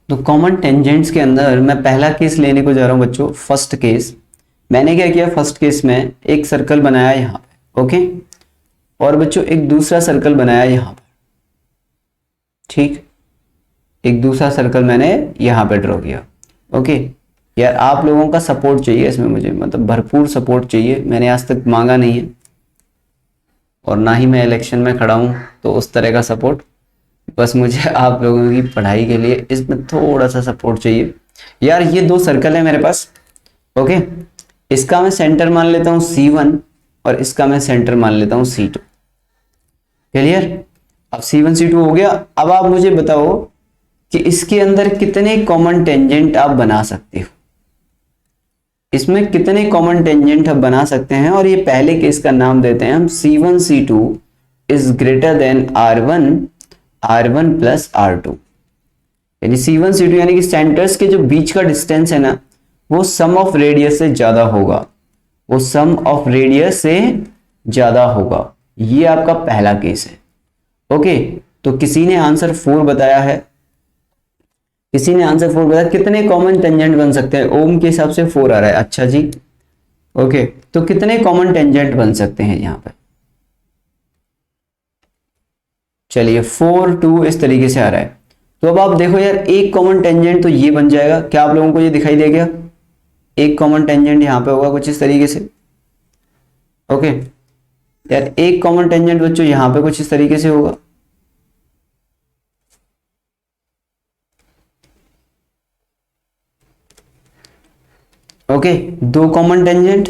तो common tangents के अंदर मैं पहला केस लेने को जा रहा हूं बच्चों। फर्स्ट केस मैंने क्या किया, फर्स्ट केस में एक सर्कल बनाया यहाँ पे, ओके, और बच्चों एक दूसरा सर्कल बनाया यहाँ पे, ठीक, एक दूसरा सर्कल मैंने यहाँ पे ड्रॉ किया, ओके। यार आप लोगों का सपोर्ट चाहिए इसमें मुझे, मतलब भरपूर सपोर्ट चाहिए। मैंने आज तक मांगा नहीं है और ना ही मैं इलेक्शन में खड़ा हूँ तो उस तरह का सपोर्ट, बस मुझे आप लोगों की पढ़ाई के लिए इसमें थोड़ा सा सपोर्ट चाहिए। यार ये दो सर्कल है मेरे पास, ओके, इसका मैं सेंटर मान लेता हूँ C1 और इसका मैं सेंटर मान लेता हूँ C2। क्लियर? अब C1 C2 हो गया। अब आप मुझे बताओ कि इसके अंदर कितने कॉमन टेंजेंट आप बना सकते हो, इसमें कितने कॉमन टेंजेंट आप बना सकते हैं। और ये पहले केस का नाम देते हैं हम C1 C2 is greater than R1 plus R2। यानी C1 C2 यानी कि सेंटर्स के जो बीच का डिस्टेंस है ना, वो सम ऑफ रेडियस से ज्यादा होगा, वो सम ऑफ रेडियस से ज्यादा होगा। ये आपका पहला केस है, ओके। तो किसी ने आंसर 4 बताया है, किसी ने आंसर 4 बताया। कितने कॉमन टेंजेंट बन सकते हैं? ओम के हिसाब से 4 आ रहा है, अच्छा जी, ओके। तो कितने कॉमन टेंजेंट बन सकते हैं यहां पे? चलिए 4 2 इस तरीके से आ रहा है। तो अब आप देखो यार, एक कॉमन टेंजेंट तो ये बन जाएगा। क्या आप लोगों को ये दिखाई दे गया? एक कॉमन टेंजेंट यहां पे होगा कुछ इस तरीके से, ओके। यार एक कॉमन टेंजेंट बच्चों यहां पे कुछ इस तरीके से होगा, ओके। दो कॉमन टेंजेंट,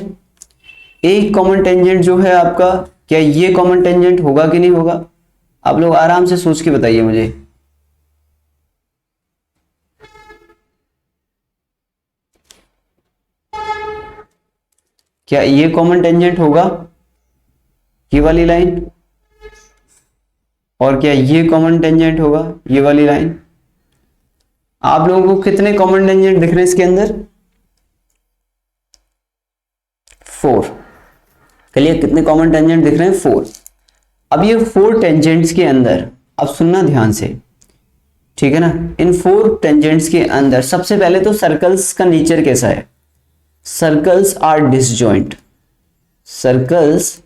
एक कॉमन टेंजेंट जो है आपका, क्या ये कॉमन टेंजेंट होगा कि नहीं होगा? आप लोग आराम से सोच के बताइए मुझे। क्या ये कॉमन टेंजेंट होगा, ये वाली लाइन? और क्या ये कॉमन टेंजेंट होगा, ये वाली लाइन? आप लोगों को कितने कॉमन टेंजेंट दिख रहे हैं इसके अंदर? 4। चलिए कितने कॉमन टेंजेंट दिख रहे हैं? 4। अब ये 4 टेंजेंट्स के अंदर, अब सुनना ध्यान से, ठीक है ना। इन 4 टेंजेंट्स के अंदर सबसे पहले तो सर्कल्स का नेचर कैसा है? Circles are disjoint, circles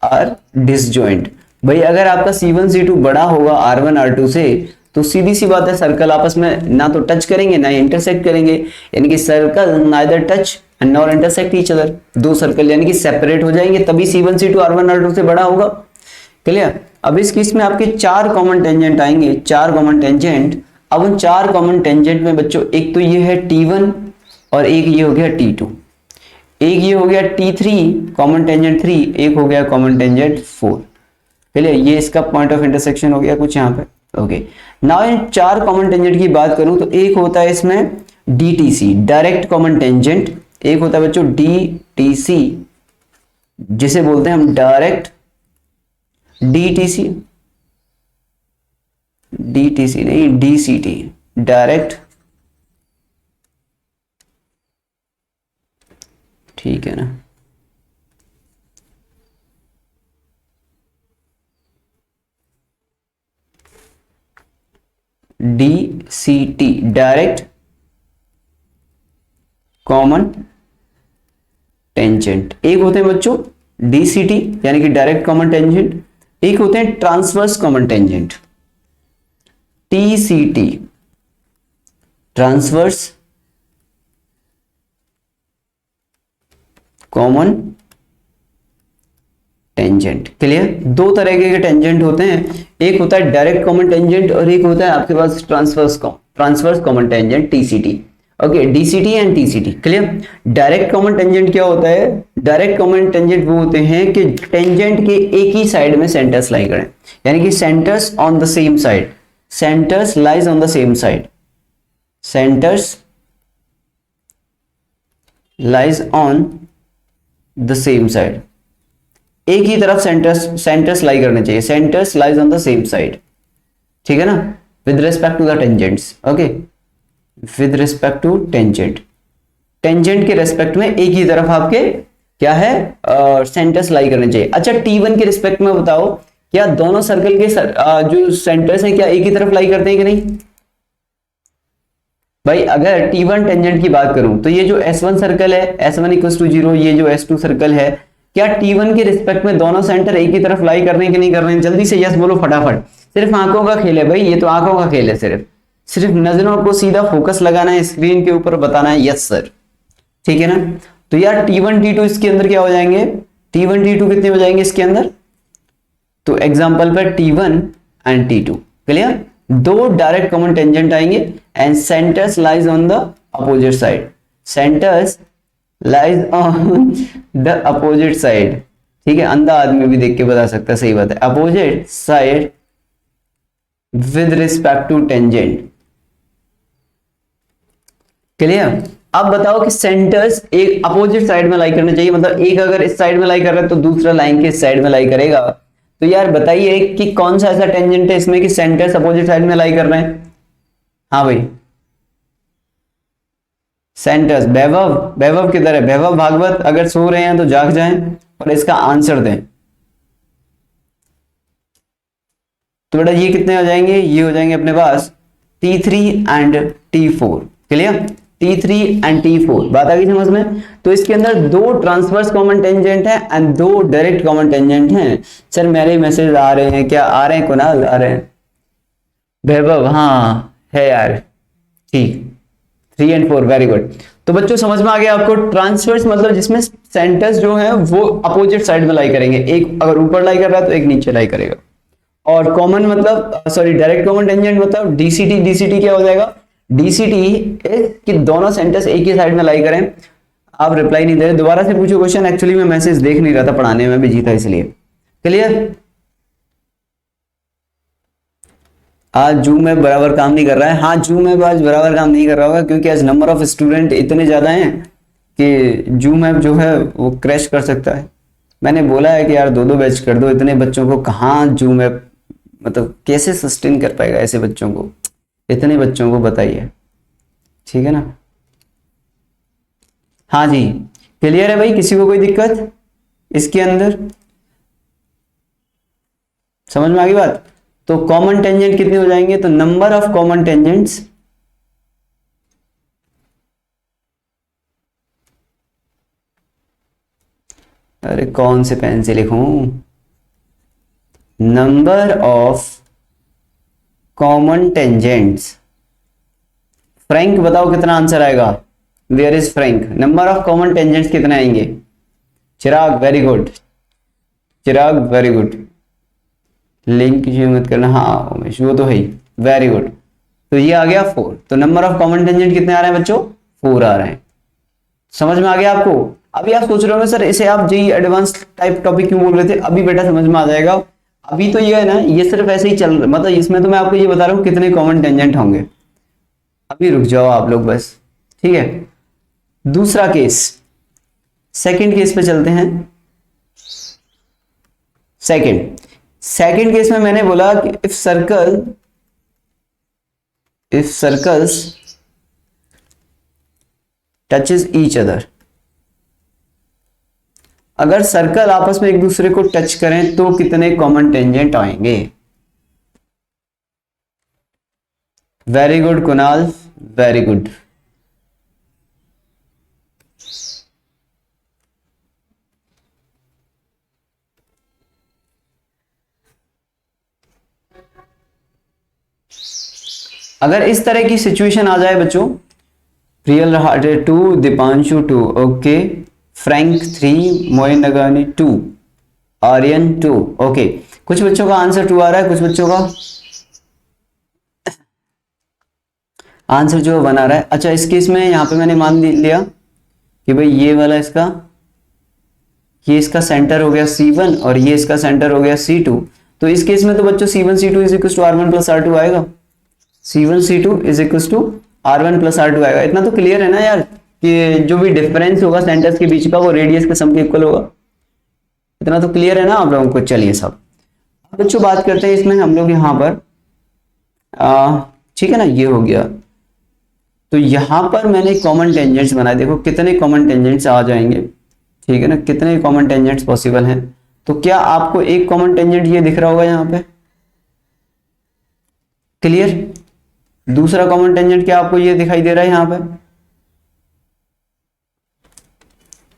are disjoint. भाई अगर आपका C1 C2 बड़ा होगा R1 R2 से, तो सीधी सी बात है सर्कल आपस में ना तो टच करेंगे ना इंटरसेक्ट करेंगे, यानी कि circle neither touch and nor intersect each other. दो सर्कल यानी कि सेपरेट हो जाएंगे, तभी C1 C2 R1 R2 से बड़ा होगा। क्लियर? अब इस केस में आपके 4 कॉमन टेंजेंट आएंगे, 4 कॉमन टेंजेंट। अब उन 4 कॉमन टेंजेंट में बच्चों एक तो ये है T1 और एक ये हो गया T2, एक ये हो गया T3 कॉमन टेंजेंट 3, एक हो गया कॉमन टेंजेंट 4। क्लियर? ये इसका पॉइंट ऑफ इंटरसेक्शन हो गया कुछ यहाँ पे, okay. Now in 4 common tangent की बात करूं तो एक होता है इसमें DTC, डायरेक्ट कॉमन टेंजेंट। एक होता है बच्चों DTC, जिसे बोलते हैं हम डायरेक्ट, DTC नहीं DCT, डायरेक्ट, ठीक है ना। DCT, direct common tangent. एक होते हैं बच्चों DCT यानी कि डायरेक्ट कॉमन टेंजेंट, एक होते हैं transverse common tangent, TCT, transverse common tangent. Clear? दो तरह के टेंजेंट होते हैं, एक होता है डायरेक्ट कॉमन टेंजेंट और एक होता है आपके पास transverse common tangent, TCT। Okay, DCT and TCT। Clear? Direct common tangent क्या होता है? डायरेक्ट कॉमन टेंजेंट वो होते हैं कि टेंजेंट के एक ही साइड में सेंटर्स लाई करें, यानी कि centres on the same side, centres lies on the same side, centres lies on the same side. एक ही तरफ सेंटर्स लाई करने चाहिए, centres lies on the same side, ठीक है ना, with respect to the tangents, okay, with respect to tangent, tangent के respect में एक ही तरफ आपके क्या है सेंटर्स लाई करने चाहिए। अच्छा T1 के रिस्पेक्ट में बताओ, क्या दोनों सर्कल के जो सेंटर्स हैं क्या एक ही तरफ लाई करते हैं कि नहीं? भाई अगर T1 टेंजेंट की बात करूं तो ये जो S1 सर्कल है, S1 इक्वल टू 0, ये जो S2 सर्कल है, क्या T1 के रिस्पेक्ट में दोनों सेंटर एक ही तरफ लाई कर रहे हैं कि नहीं कर रहे हैं? जल्दी से यस बोलो फटाफट। सिर्फ आंखों का खेल है भाई, ये तो आंखों का खेल है, सिर्फ सिर्फ नजरों को सीधा फोकस लगाना है स्क्रीन के ऊपर, बताना है यस सर, ठीक है ना। तो यार T1 T2 इसके अंदर क्या हो जाएंगे? T1 T2 कितने हो जाएंगे इसके अंदर? तो एग्जांपल पर T1 एंड T2 क्लियर, दो डायरेक्ट कॉमन टेंजेंट आएंगे and centres lies on the opposite side, centres lies on the opposite side, ठीक है। अंधा आदमी भी देख के बता सकता है, सही बात है, opposite side with respect to tangent, clear. अब बताओ कि सेंटर्स एक अपोजिट साइड में लाई करना चाहिए, मतलब एक अगर इस साइड में लाई कर रहा है तो दूसरा लाइन के इस साइड में लाई करेगा। तो यार बताइए कि कौन सा ऐसा टेंजेंट है इसमें कि सेंटर्स अपोजिट साइड में लाई कर रहे हैं? हाँ भाई सेंटर्स, वैभव, वैभव किधर है? वैभव भागवत अगर सो रहे हैं तो जाग जाएं और इसका आंसर दें। तो बेटा ये कितने हो जाएंगे? ये हो जाएंगे अपने पास T3 and T4, clear, T3 and T4, बात आ गई समझ में। तो इसके अंदर दो ट्रांसवर्स कॉमन टेंजेंट है एंड दो डायरेक्ट कॉमन टेंजेंट हैं। सर मेरे मैसेज आ रहे हैं, क्या आ रहे हैं कुणाल? आ रहे हैं। वैभव हाँ है यार, ठीक, 3 एंड 4, वेरी गुड। तो बच्चों समझ में आ गया आपको, ट्रांसवर्स मतलब जिसमें सेंटर्स जो है वो अपोजिट साइड में लाई करेंगे, एक अगर ऊपर लाई कर रहा है तो एक नीचे लाई करेगा। और कॉमन मतलब सॉरी डायरेक्ट कॉमन टेंजेंट मतलब DCT, DCT क्या हो जाएगा? DCT कि दोनों सेंटर्स एक ही साइड में लाई करें। आप रिप्लाई नहीं दे रहे, दोबारा से पूछो क्वेश्चन, एक्चुअली मैं मैसेज देख नहीं रहा था, पढ़ाने में बिजी था इसलिए, क्लियर। आज जूम में बराबर काम नहीं कर रहा है, हाँ जूम में आज बराबर काम नहीं कर रहा होगा क्योंकि आज नंबर ऑफ स्टूडेंट इतने ज्यादा हैं कि जूम ऐप जो है वो क्रैश कर सकता है। मैंने बोला है कि यार दो दो बैच कर दो, इतने बच्चों को कहाँ जूम ऐप मतलब कैसे सस्टेन कर पाएगा ऐसे बच्चों को, इतने बच्चों को बताइए, ठीक है ना। हाँ जी क्लियर है भाई, किसी को कोई दिक्कत इसके अंदर? समझ में आ गई बात। तो कॉमन टेंजेंट कितने हो जाएंगे? तो नंबर ऑफ कॉमन टेंजेंट्स अरे कौन से पेन से लिखूं? Number of common tangents, Frank बताओ कितना आंसर आएगा? Where is Frank? Number of common tangents कितने आएंगे? Chirag very good, Chirag very good, link जो मत करना, हाँ उमेश वो तो है ही, वेरी गुड। तो ये आ गया 4, तो नंबर ऑफ कॉमन टेंजेंट कितने आ रहे हैं बच्चों? 4 आ रहे हैं। समझ में आ गया आपको? अभी आप सोच रहे होंगे सर इसे आप जी एडवांस टाइप टॉपिक क्यों बोल रहे थे? अभी बेटा समझ में आ जाएगा। अभी तो ये है ना, ये सिर्फ ऐसे ही चल रहा, मतलब इसमें तो मैं आपको ये बता रहा हूँ कितने कॉमन टेंजेंट होंगे। अभी रुक जाओ आप लोग बस, ठीक है। दूसरा केस, सेकंड केस पे चलते हैं। सेकंड केस में मैंने बोला कि if circles touches each other, अगर सर्कल आपस में एक दूसरे को टच करें तो कितने कॉमन टेंजेंट आएंगे? Very good Kunal, very good. अगर इस तरह की सिचुएशन आ जाए बच्चों, Priyal Harte 2, Deepanshu 2, okay, Frank 3, Moin Nagani 2, Aryan 2, okay. कुछ बच्चों का आंसर 2 आ रहा है, कुछ बच्चों का आंसर जो 1 आ रहा है। अच्छा इस केस में यहां पे मैंने मान लिया कि भाई ये वाला ये इसका सेंटर हो गया C1 और ये इसका सेंटर हो गया C2। तो इस केस में तो बच्चों C1 C2 is equal to R1 plus R2 आएगा, C1 C2 is equal to R1 plus R2 आएगा। इतना तो क्लियर है ना यार कि जो भी डिफरेंस होगा सेंटर्स के बीच का वो रेडियस के सम के इक्वल होगा। इतना तो क्लियर है ना आप लोगों को। चलिए सब बच्चों बात करते हैं इसमें हम लोग यहाँ पर, ठीक है ना, ये हो गया। तो यहां पर मैंने कॉमन टेंजेंट्स बनाए, देखो कितने कॉमन टेंजेंट्स आ जाएंगे, ठीक है ना, कितने कॉमन टेंजेंट्स पॉसिबल हैं। तो क्या आपको एक कॉमन टेंजेंट ये दिख रहा होगा यहाँ पे? क्लियर? दूसरा कॉमन टेंजेंट क्या आपको ये दिखाई दे रहा है यहाँ पे?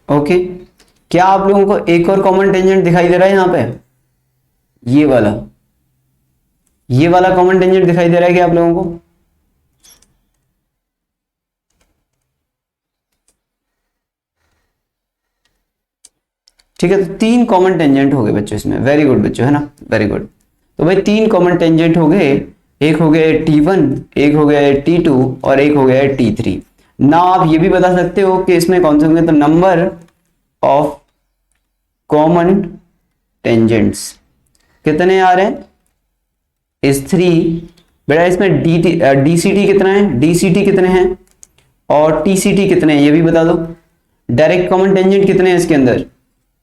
ओके, क्या आप लोगों को एक और कॉमन टेंजेंट दिखाई दे रहा है यहाँ पे? ये वाला कॉमन टेंजेंट दिखाई दे रहा है क्या आप लोगों को? ठीक है, तो 3 कॉमन टेंजेंट हो गए बच्चों इसमें। वेरी गुड बच्चों, है ना, वेरी गुड। तो भाई 3 कॉमन टेंजेंट हो गए, एक हो गया T1, एक हो गया T2 और एक हो गया T3। ना आप ये भी बता सकते हो कि इसमें कौन से होंगे, तो नंबर ऑफ कॉमन टेंजेंट्स कितने आ रहे हैं? इस 3। बेटा इसमें DCT कितना है, DCT कितने हैं और TCT कितने हैं ये भी बता दो। डायरेक्ट कॉमन टेंजेंट कितने हैं इसके अंदर?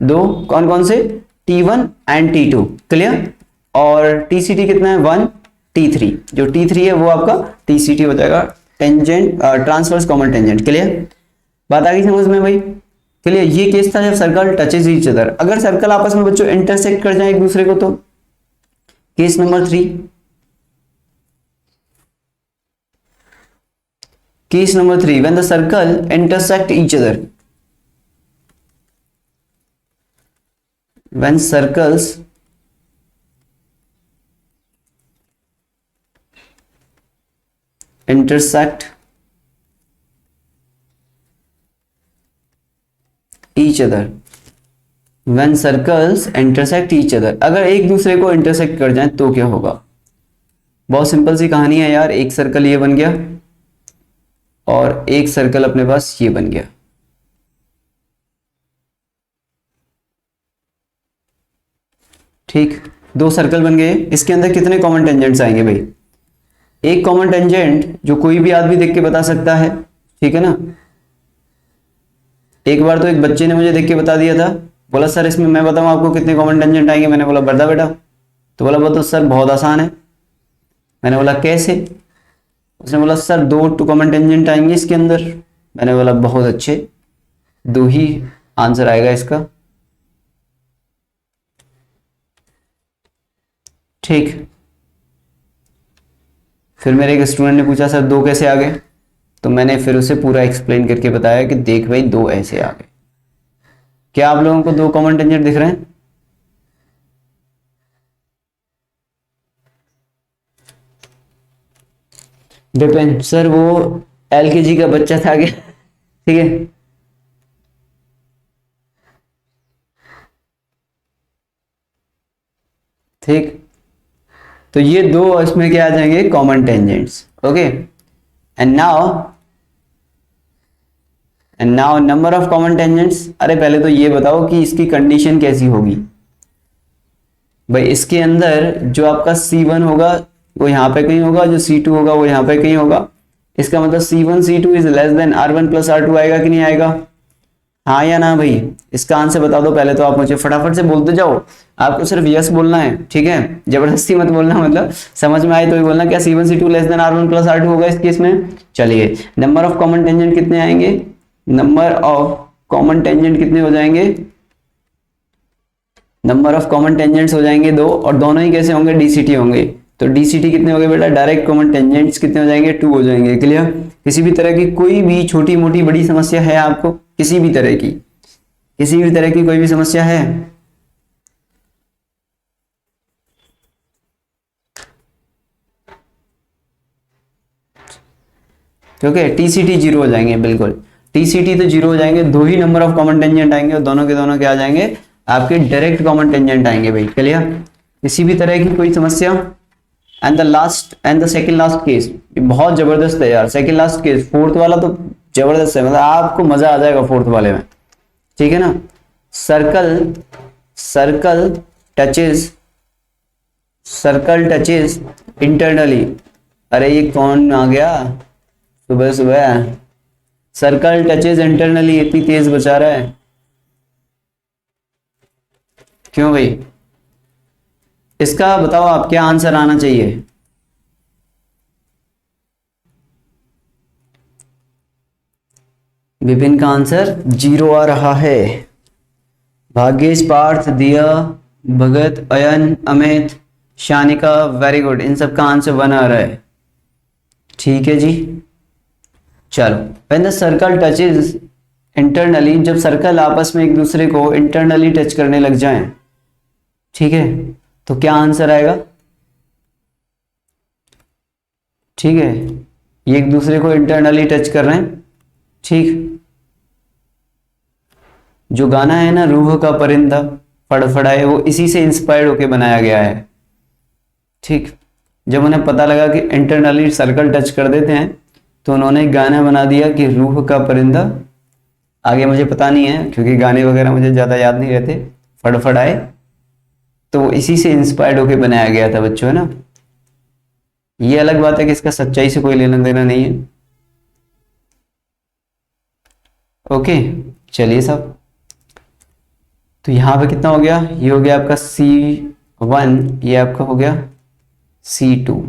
2। कौन कौन से? T1 and T2, clear. और TCT कितना है? 1। T3, जो T3 है वो आपका TCT हो जाएगा, tangent transverse common tangent, clear. बात आ गई समझ में भाई? क्लियर। ये केस था जब सर्कल टचेज ईच अदर। अगर सर्कल आपस में बच्चों इंटरसेक्ट कर जाए एक दूसरे को, तो case number 3। Case number 3, when the circle intersect each other. When circles intersect each other, when circles intersect each other, अगर एक दूसरे को इंटरसेक्ट कर जाए तो क्या होगा? बहुत सिंपल सी कहानी है यार। एक सर्कल ये बन गया और एक सर्कल अपने पास ये बन गया। ठीक, 2 सर्कल बन गए। इसके अंदर कितने कॉमन टेंजेंट्स आएंगे भाई? एक कॉमन टेंजेंट जो कोई भी आदमी देख के बता सकता है, ठीक है ना। एक बार तो एक बच्चे ने मुझे देख के बता दिया था, बोला सर इसमें मैं बताऊं आपको कितने कॉमन टेंजेंट आएंगे? मैंने बोला बता बेटा। तो बोला वो तो सर बहुत आसान है। मैंने बोला कैसे? उसने बोला सर 2 कॉमन टेंजेंट आएंगे इसके अंदर। मैंने बोला बहुत अच्छे, 2 ही आंसर आएगा इसका। ठीक, फिर मेरे एक स्टूडेंट ने पूछा सर 2 कैसे आ गए? तो मैंने फिर उसे पूरा एक्सप्लेन करके बताया कि देख भाई 2 ऐसे आ गए। क्या आप लोगों को 2 कॉमन टेंजेंट दिख रहे हैं? डिपेंड सर, वो LKG का बच्चा था क्या? ठीक है, ठीक। तो ये 2 इसमें क्या आ जाएंगे? Common tangents. Okay, and now number of common tangents. अरे पहले तो ये बताओ कि इसकी कंडीशन कैसी होगी भाई। इसके अंदर जो आपका C1 होगा वो यहाँ पे कहीं होगा, जो C2 होगा वो यहाँ पे कहीं होगा। इसका मतलब C1 C2 is less than R1 plus R2 आएगा कि नहीं आएगा? हाँ या ना भाई? इसका आंसर बता दो पहले तो। आप मुझे फटाफट से बोलते जाओ, आपको सिर्फ यस बोलना है, ठीक है। जबरदस्ती मत बोलना, मतलब समझ में आए तो ही बोलना। क्या C1 C2 less than R1 plus R2 होगा इस केस में? चलिए, नंबर ऑफ कॉमन टेंजेंट कितने आएंगे? नंबर ऑफ कॉमन टेंजेंट कितने हो जाएंगे? नंबर ऑफ कॉमन टेंजेंट्स हो जाएंगे 2, और दोनों ही कैसे होंगे? DCT होंगे। तो DCT कितने हो गए बेटा? डायरेक्ट कॉमन टेंजेंट्स कितने हो जाएंगे? 2 हो जाएंगे, क्लियर। किसी भी तरह की कोई भी छोटी मोटी बड़ी समस्या है आपको? किसी भी तरह की कोई भी समस्या है? ओके, TCT 0 हो जाएंगे, बिल्कुल। TCT तो 0 हो जाएंगे। 2 ही नंबर ऑफ कॉमन टेंजेंट आएंगे और दोनों के दोनों क्या आ जाएंगे? आपके डायरेक्ट कॉमन टेंजेंट आएंगे भाई, क्लियर। किसी भी तरह की कोई समस्या। And the second last case बहुत जबरदस्त है यार। सेकंड लास्ट केस, 4th वाला तो जबरदस्त है, मतलब आपको मजा आ जाएगा 4th वाले में, ठीक है ना। Circle touches internally. अरे ये कौन आ गया सुबह सुबह? सर्कल टचेज इंटरनली, इतनी तेज बचा रहा है क्यों भाई? इसका बताओ आप, क्या आंसर आना चाहिए? विपिन का आंसर 0 आ रहा है। भाग्येश, पार्थ, दिया, भगत, अयन, अमित, शानिका, वेरी गुड। इन सब का आंसर 1 आ रहा है, ठीक है जी। चलो, when the circle touches internally, जब सर्कल आपस में एक दूसरे को इंटरनली टच करने लग जाएं, ठीक है, तो क्या आंसर आएगा? ठीक है, ये एक दूसरे को इंटरनली टच कर रहे हैं, ठीक। जो गाना है ना, रूह का परिंदा फड़फड़ाए, वो इसी से इंस्पायर्ड होके बनाया गया है, ठीक। जब उन्हें पता लगा कि इंटरनली सर्कल टच कर देते हैं, तो उन्होंने एक गाना बना दिया कि रूह का परिंदा, आगे मुझे पता नहीं है क्योंकि गाने वगैरह मुझे ज़्यादा याद नहीं रहते, फड़फड़ाए, तो वो इसी से इंस्पायर्ड होके बनाया गया था बच्चों, है ना। ये अलग बात है कि इसका सच्चाई से कोई लेना देना नहीं है। ओके, चलिए साहब, तो यहाँ पे कितना हो गया? ये हो गया आपका C1, ये आपका हो गया C2।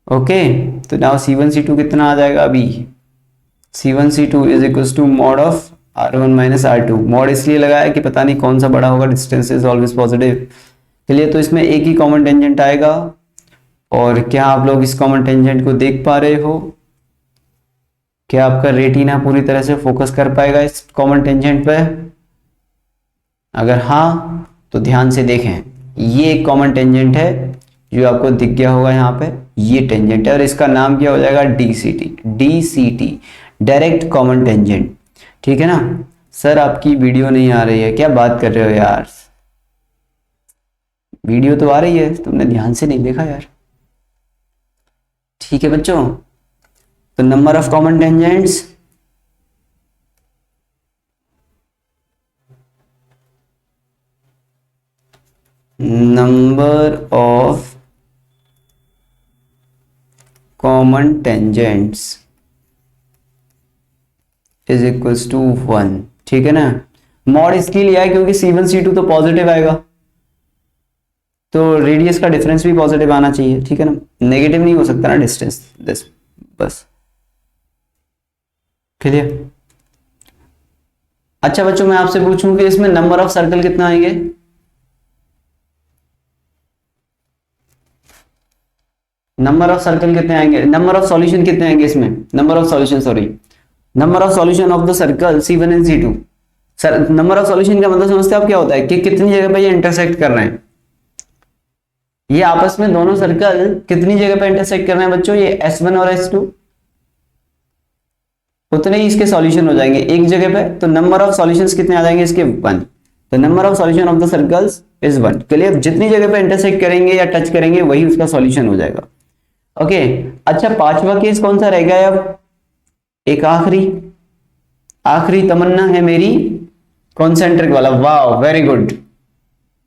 ओके, तो नाउ C1 C2 कितना आ जाएगा अभी? C1 C2 is equal to mod of R1 minus R2। Mod इसलिए लगाया कि पता नहीं कौन सा बड़ा होगा, डिस्टेंस इज ऑलवेज पॉजिटिव के लिए, तो इसमें एक ही कॉमन टेंजेंट आएगा। और क्या आप लोग इस कॉमन टेंजेंट को देख पा रहे हो? क्या आपका रेटिना पूरी तरह से फोकस कर पाएगा इस कॉमन टेंजेंट पे? अगर हाँ तो ध्यान से देखें, ये एक कॉमन टेंजेंट है जो आपको दिख गया होगा यहाँ पे, ये टेंजेंट है और इसका नाम क्या हो जाएगा? DCT, डायरेक्ट कॉमन टेंजेंट, ठीक है ना। सर आपकी वीडियो नहीं आ रही है, क्या बात कर रहे हो यार? वीडियो तो आ रही है, तुमने ध्यान से नहीं देखा यार। ठीक है बच्चों, तो number of common tangents, number of common tangents is equals to 1, ठीक है ना। मॉड इसके लिए है क्योंकि C1 C2 तो पॉजिटिव आएगा, तो रेडियस का डिफरेंस भी पॉजिटिव आना चाहिए, ठीक है ना, नेगेटिव नहीं हो सकता ना डिस्टेंस, बस क्लियर। अच्छा बच्चों, मैं आपसे पूछूं कि इसमें नंबर ऑफ सर्कल कितना आएंगे? नंबर ऑफ सर्कल कितने आएंगे? नंबर ऑफ सॉल्यूशन कितने आएंगे इसमें? Number of solution, sorry, number of solution of the circle C1 and C2। Sir number of solution का मतलब समझते हो आप क्या होता है? कि कितनी जगह पे ये इंटरसेक्ट कर रहे हैं, ये आपस में दोनों सर्कल कितनी जगह पे इंटरसेक्ट कर रहे हैं बच्चों? ये S1 और S2, उतने ही इसके सॉल्यूशन हो जाएंगे एक जगह पे, तो नंबर ऑफ सॉल्यूशंस कितने आ जाएंगे इसके? 1। तो number of solution of the circles is 1। Clear, जितनी जगह पे इंटरसेक्ट करेंगे या टच करेंगे वही उसका सॉल्यूशन हो जाएगा। ओके, अच्छा पांचवा केस कौन सा रह गया अब? एक आखिरी तमन्ना है मेरी, कॉन्सेंट्रिक वाला। वाह, वेरी गुड,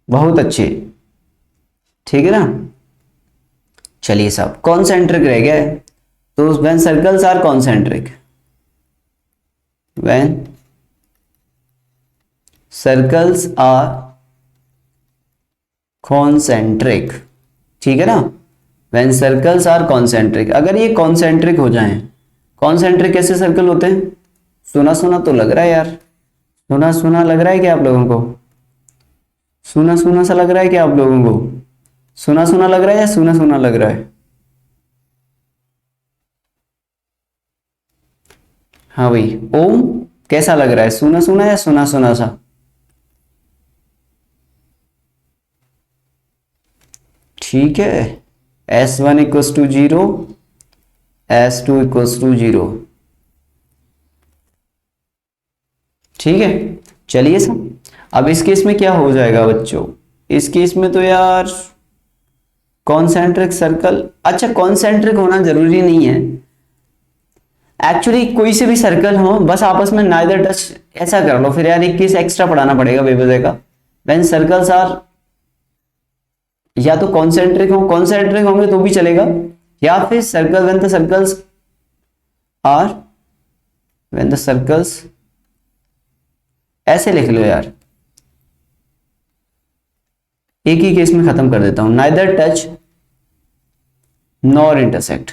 बहुत अच्छे, ठीक है ना। चलिए साहब, कॉन्सेंट्रिक रह गया है, तो when circles are concentric, when circles are concentric, ठीक है ना, व्हेन सर्कल्स आर कॉन्सेंट्रिक, अगर ये कॉन्सेंट्रिक हो जाएं, कॉन्सेंट्रिक कैसे सर्कल होते हैं? सुना सुना तो लग रहा है यार, सुना सुना लग रहा है क्या आप लोगों को? सुना सुना सा लग रहा है क्या आप लोगों को? सुना सुना लग रहा है या सुना सुना लग रहा है? हाँ भाई, ओम कैसा लग रहा है? सुना सुना या सुना सुना सा? ठीक है, S1 equals to 0, S2 equals to 0, ठीक है। चलिए सर, अब इस केस में क्या हो जाएगा बच्चों? इस केस में तो यार कॉन्सेंट्रिक सर्कल, अच्छा कॉन्सेंट्रिक होना जरूरी नहीं है एक्चुअली, कोई से भी सर्कल हो बस आपस में नाइदर टच, ऐसा कर लो फिर यार, एक केस एक्स्ट्रा पढ़ाना पड़ेगा बेवजह का। व्हेन सर्कल्स आर, या तो कॉन्सेंट्रिक होंगे तो भी चलेगा, या फिर circle when the circles are, when the circles, ऐसे लिख लो यार, एक ही केस में खत्म कर देता हूं, नाइदर टच नॉर इंटरसेक्ट,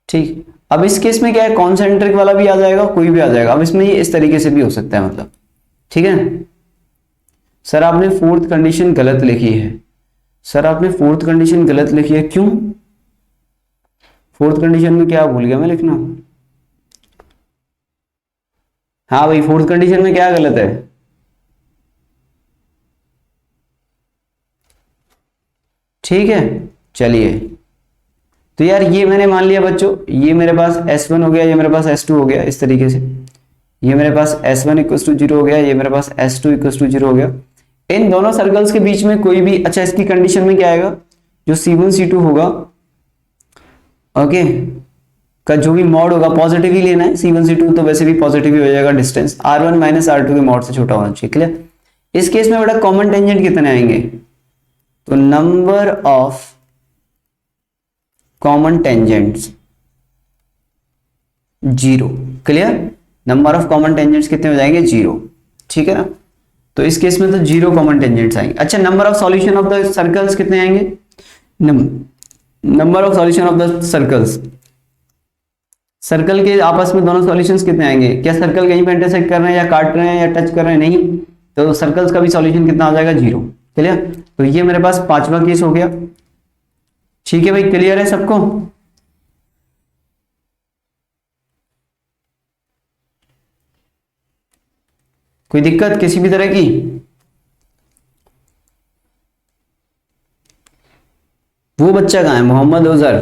ठीक। अब इस केस में क्या है, कॉन्सेंट्रिक वाला भी आ जाएगा, कोई भी आ जाएगा। अब इसमें ये इस तरीके से भी हो सकता है, मतलब, ठीक है। सर आपने फोर्थ कंडीशन गलत लिखी है, सर आपने फोर्थ कंडीशन गलत लिखी है, क्यों? फोर्थ कंडीशन में क्या भूल गया मैं लिखना? हाँ भाई, फोर्थ कंडीशन में क्या गलत है? ठीक है, चलिए। तो यार ये मैंने मान लिया बच्चों, ये मेरे पास S1 हो गया, ये मेरे पास S2 हो गया, इस तरीके से। ये मेरे पास S1 इक्वल टू 0 हो गया, ये मेरे पास S2 इक्वल टू 0 हो गया। इन दोनों सर्कल्स के बीच में कोई भी, अच्छा इसकी कंडीशन में क्या आएगा, जो C1 C2 होगा, ओके, का जो भी मॉड होगा पॉजिटिव ही लेना है। C1 C2 तो वैसे भी पॉजिटिव ही हो जाएगा, डिस्टेंस R1 माइनस R2 के मॉड से छोटा होना चाहिए, क्लियर। इस केस में बेटा कॉमन टेंजेंट कितने आएंगे, तो number of common tangents 0, clear. Number of common tangents कितने हो जाएंगे, 0, ठीक है ना। तो इस केस में तो 0 कॉमन टेंजेंट्स आएंगे। अच्छा, number of solution of the circles कितने आएंगे, number of solution of the circles, circle के आपस में दोनों सॉल्यूशंस कितने आएंगे, क्या सर्कल कहीं पे इंटरसेक्ट कर रहे हैं या काट रहे हैं या टच कर रहे हैं, नहीं, तो सर्कल्स का भी सॉल्यूशन कितना आ जाएगा, 0, क्लियर। तो ये मेरे पास पांचवा केस हो गया, ठीक है भाई, क्लियर है सबको। कोई दिक्कत किसी भी तरह की? वो बच्चा कहाँ है, मोहम्मद उजर?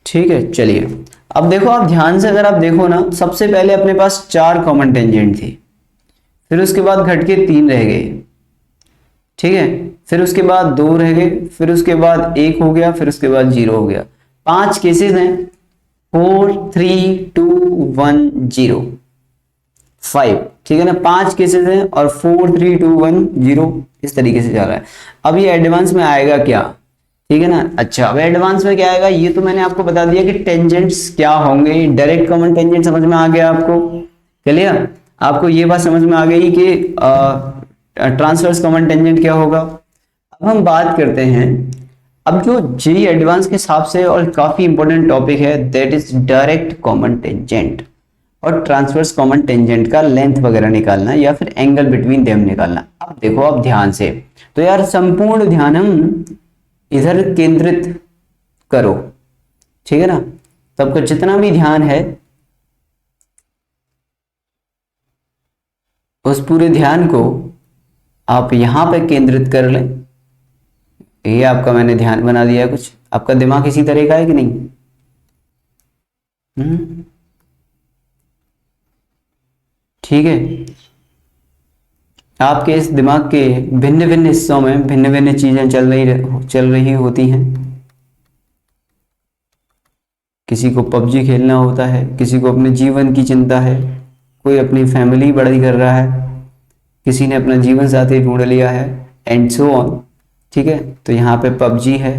ठीक है, चलिए। अब देखो, आप ध्यान से अगर आप देखो ना, सबसे पहले अपने पास 4 कॉमन टेंजेंट थी, फिर उसके बाद घट के 3 रह गए, ठीक है, फिर उसके बाद 2 रह गए, फिर उसके बाद 1 हो गया, फिर उसके बाद 0 हो गया। 5 केसेस हैं, 4 3 2 1 0 5, ठीक है ना, 5 केसेस हैं और 4 3 2 1 0 इस तरीके से जा रहा है। अब ये एडवांस में आएगा क्या, ठीक है ना। अच्छा, अब एडवांस में क्या आएगा, ये तो मैंने आपको बता दिया कि टेंजेंट्स क्या होंगे। डायरेक्ट कॉमन टेंजेंट समझ में आ गया आपको, क्लियर। आपको ये बात समझ में आ गई कि ट्रांसवर्स कॉमन टेंजेंट क्या होगा। अब हम बात करते हैं, अब जो जेईई एडवांस के हिसाब से और काफी इंपॉर्टेंट टॉपिक है, that is direct common tangent और ट्रांसवर्स कॉमन टेंजेंट का लेंथ वगैरह निकालना या फिर एंगल बिटवीन देम निकालना। अब देखो आप ध्यान से, तो यार संपूर्ण ध्यान हम इधर केंद्रित करो, ठीक है ना। सबका जितना भी ध्यान है उस पूरे ध्यान को आप यहां पे केंद्रित कर लें। ये आपका मैंने ध्यान बना दिया है। कुछ आपका दिमाग इसी तरह का है कि नहीं? ठीक है, आपके इस दिमाग के भिन्न भिन्न हिस्सों में भिन्न भिन्न चीजें चल रही होती हैं। किसी को पबजी खेलना होता है, किसी को अपने जीवन की चिंता है, कोई अपनी फैमिली बड़ी कर रहा है, किसी ने अपना जीवन साथी ढूंढ लिया है, एंड सो ऑन, ठीक है। तो यहाँ पे पबजी है,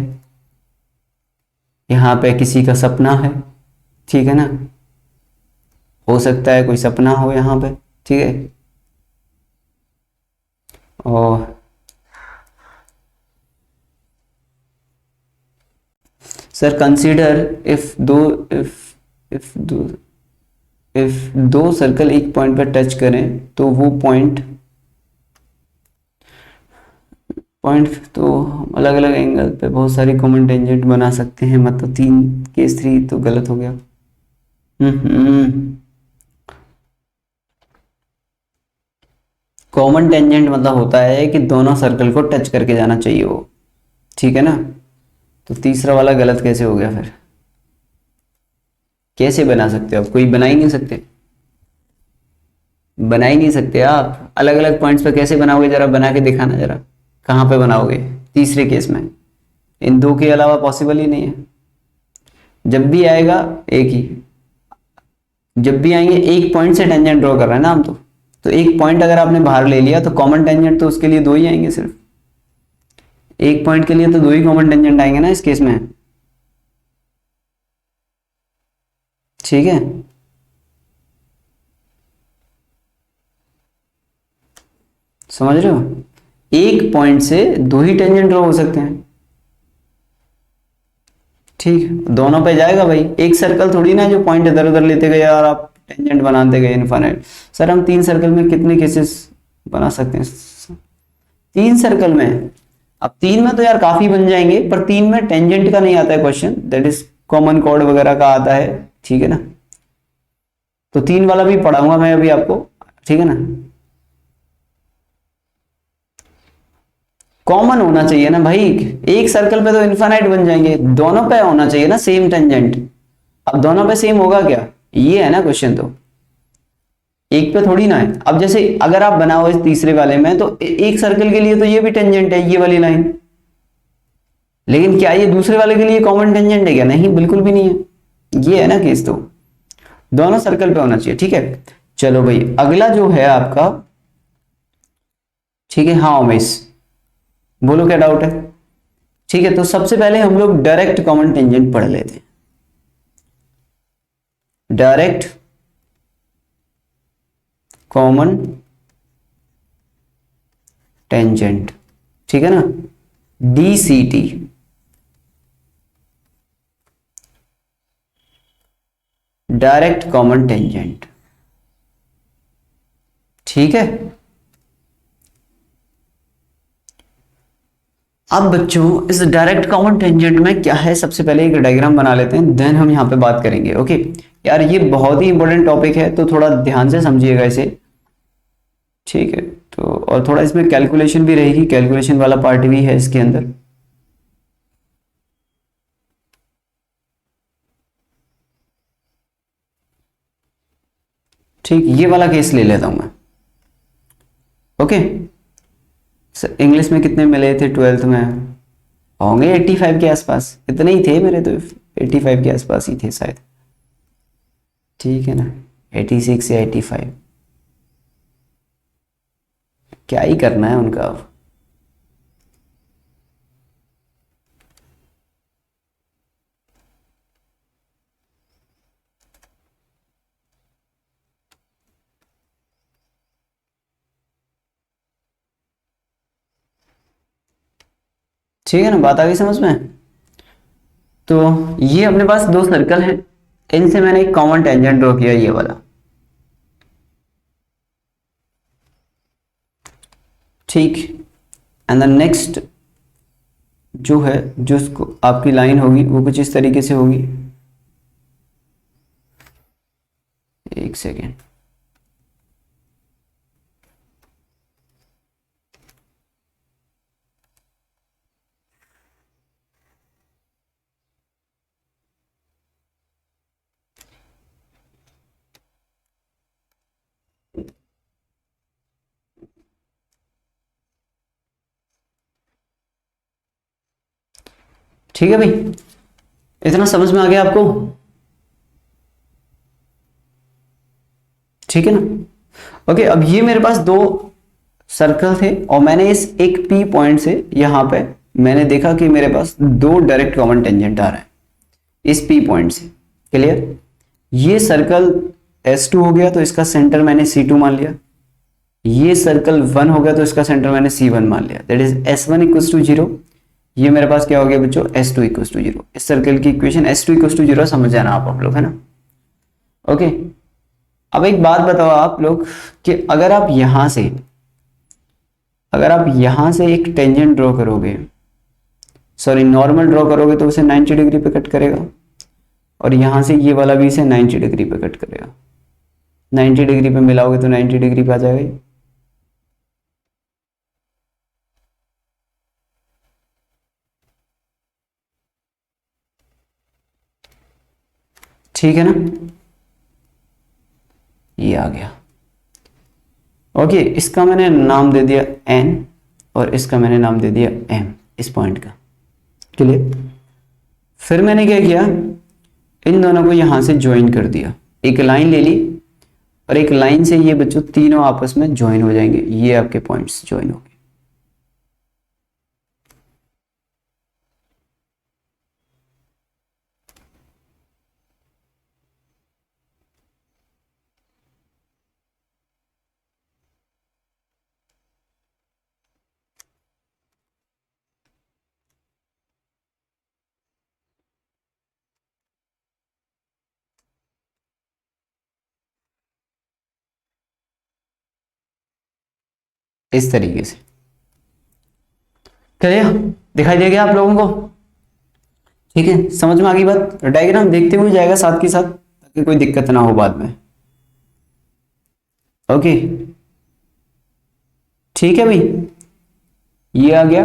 यहाँ पे किसी का सपना है, ठीक है ना, हो सकता है कोई सपना हो यहाँ पे, ठीक है। और सर कंसीडर इफ दो सर्कल एक पॉइंट पर टच करें तो वो पॉइंट तो अलग अलग एंगल पे बहुत सारी कॉमन टेंजेंट बना सकते हैं। मतलब 3 केस 3 तो गलत हो गया। कॉमन टेंजेंट मतलब होता है कि दोनों सर्कल को टच करके जाना चाहिए वो, ठीक है ना। तो तीसरा वाला गलत कैसे हो गया फिर? कैसे बना सकते हो आप? कोई बना ही नहीं सकते, बना ही नहीं सकते आप। अलग अलग पॉइंट्स पे कैसे बनाओगे, जरा बना के दिखाना, जरा कहाँ पे बनाओगे तीसरे केस में? इन 2 के अलावा पॉसिबल ही नहीं है। जब भी आएगा एक ही, जब भी आएंगे एक पॉइंट से टेंजेंट ड्रॉ कर रहे हैं ना हम तो एक पॉइंट अगर आपने बाहर ले लिया तो कॉमन टेंजेंट तो उसके लिए 2 ही आएंगे सिर्फ। एक पॉइंट के लिए तो 2 ही कॉमन टेंजेंट आएंगे ना इस केस में, ठीक है। समझ रहे हो? एक पॉइंट से 2 ही टेंजेंट ड्रॉ हो सकते हैं, ठीक। दोनों पे जाएगा भाई, एक सर्कल थोड़ी ना जो पॉइंट इधर उधर लेते गए और आप टेंजेंट बनाते गए इनफाइनाइट। सर हम 3 सर्कल में कितने केसेस बना सकते हैं? 3 सर्कल में, अब 3 में तो यार काफी बन जाएंगे, पर 3 में टेंजेंट का नहीं आता है question, that is common chord वगैरह का आता है, ठीक है ना। तो 3 वाला भी पढ़ाऊंगा मैं अभी आपको, ठीक है ना। कॉमन होना चाहिए ना भाई, एक सर्कल पे तो इनफाइनाइट बन जाएंगे, दोनों पे होना चाहिए ना सेम टेंजेंट। अब दोनों पे सेम होगा क्या, ये है ना क्वेश्चन। तो एक पे थोड़ी ना है। अब जैसे अगर आप बनाओ इस तीसरे वाले में, तो एक सर्कल के लिए तो ये भी टेंजेंट है, ये वाली लाइन, लेकिन क्या ये दूसरे वाले के लिए कॉमन टेंजेंट है क्या? नहीं, बिल्कुल भी नहीं है। ये है ना केस। तो दोनों सर्कल पे होना चाहिए, ठीक है। चलो भाई अगला जो है आपका, ठीक है, हाँ उमेश बोलो क्या डाउट है। ठीक है, तो सबसे पहले हम लोग डायरेक्ट कॉमन टेंजेंट पढ़ लेते हैं। डायरेक्ट कॉमन टेंजेंट, ठीक है ना, DCT। डायरेक्ट कॉमन टेंजेंट, ठीक है। अब बच्चों इस डायरेक्ट कॉमन टेंजेंट में क्या है, सबसे पहले एक डायग्राम बना लेते हैं, देन हम यहाँ पे बात करेंगे। ओके यार, ये बहुत ही इंपॉर्टेंट टॉपिक है, तो थोड़ा ध्यान से समझिएगा इसे, ठीक है। तो और थोड़ा इसमें कैलकुलेशन भी रहेगी, कैलकुलेशन वाला पार्ट भी है इसके अंदर। ठीक, ये वाला केस ले लेता हूं मैं। ओके सर, इंग्लिश में कितने मिले थे 12th में? होंगे 85 के आसपास, इतने ही थे मेरे तो, 85 के आसपास ही थे शायद, ठीक है ना, 86 या 85, क्या ही करना है उनका अब। ठीक है ना, बात आ गई समझ में। तो ये अपने पास दो सर्कल हैं, इनसे मैंने एक कॉमन टेंजेंट ड्रॉ किया, ये वाला, ठीक। एंड द नेक्स्ट जो है, जो उसको आपकी लाइन होगी वो कुछ इस तरीके से होगी, एक सेकेंड। ठीक है भाई, इतना समझ में आ गया आपको, ठीक है ना। ओके, अब ये मेरे पास दो सर्कल थे, और मैंने इस एक P पॉइंट से यहां पे मैंने देखा कि मेरे पास दो डायरेक्ट कॉमन टेंजेंट आ रहा है इस P पॉइंट से, क्लियर। ये सर्कल S2 हो गया, तो इसका सेंटर मैंने C2 मान लिया। ये सर्कल 1 हो गया, तो इसका सेंटर मैंने C1 मान लिया, that is S1 equals to 0। ये मेरे पास क्या हो गया बच्चों, S2 इक्वल्स टू 0। इस सर्कल की इक्वेशन S2 इक्वल्स टू 0 समझ जाना आप लोग, है ना। ओके, अब एक बात बताओ आप लोग कि अगर आप यहां से एक टेंजेंट ड्रॉ करोगे, सॉरी नॉर्मल ड्रॉ करोगे, तो उसे 90 डिग्री पे कट करेगा, और यहां से ये वाला भी इसे 90 डिग्री पे कट करेगा। 90 डिग्री पे मिलाओगे तो 90 डिग्री पे आ जाएगा, ठीक है ना, ये आ गया। ओके, इसका मैंने नाम दे दिया N, और इसका मैंने नाम दे दिया M, इस पॉइंट का, क्लियर। फिर मैंने क्या किया, इन दोनों को यहां से ज्वाइन कर दिया, एक लाइन ले ली, और एक लाइन से ये बच्चों तीनों आपस में ज्वाइन हो जाएंगे, ये आपके पॉइंट्स ज्वाइन हो गए। इस तरीके से। क्लियर, दिखाई दे गया आप लोगों को? ठीक है, समझ में आ गई बात? डायग्राम देखते हुए जाएगा साथ के साथ ताकि कोई दिक्कत ना हो बाद में। ओके, ठीक है भाई, ये आ गया।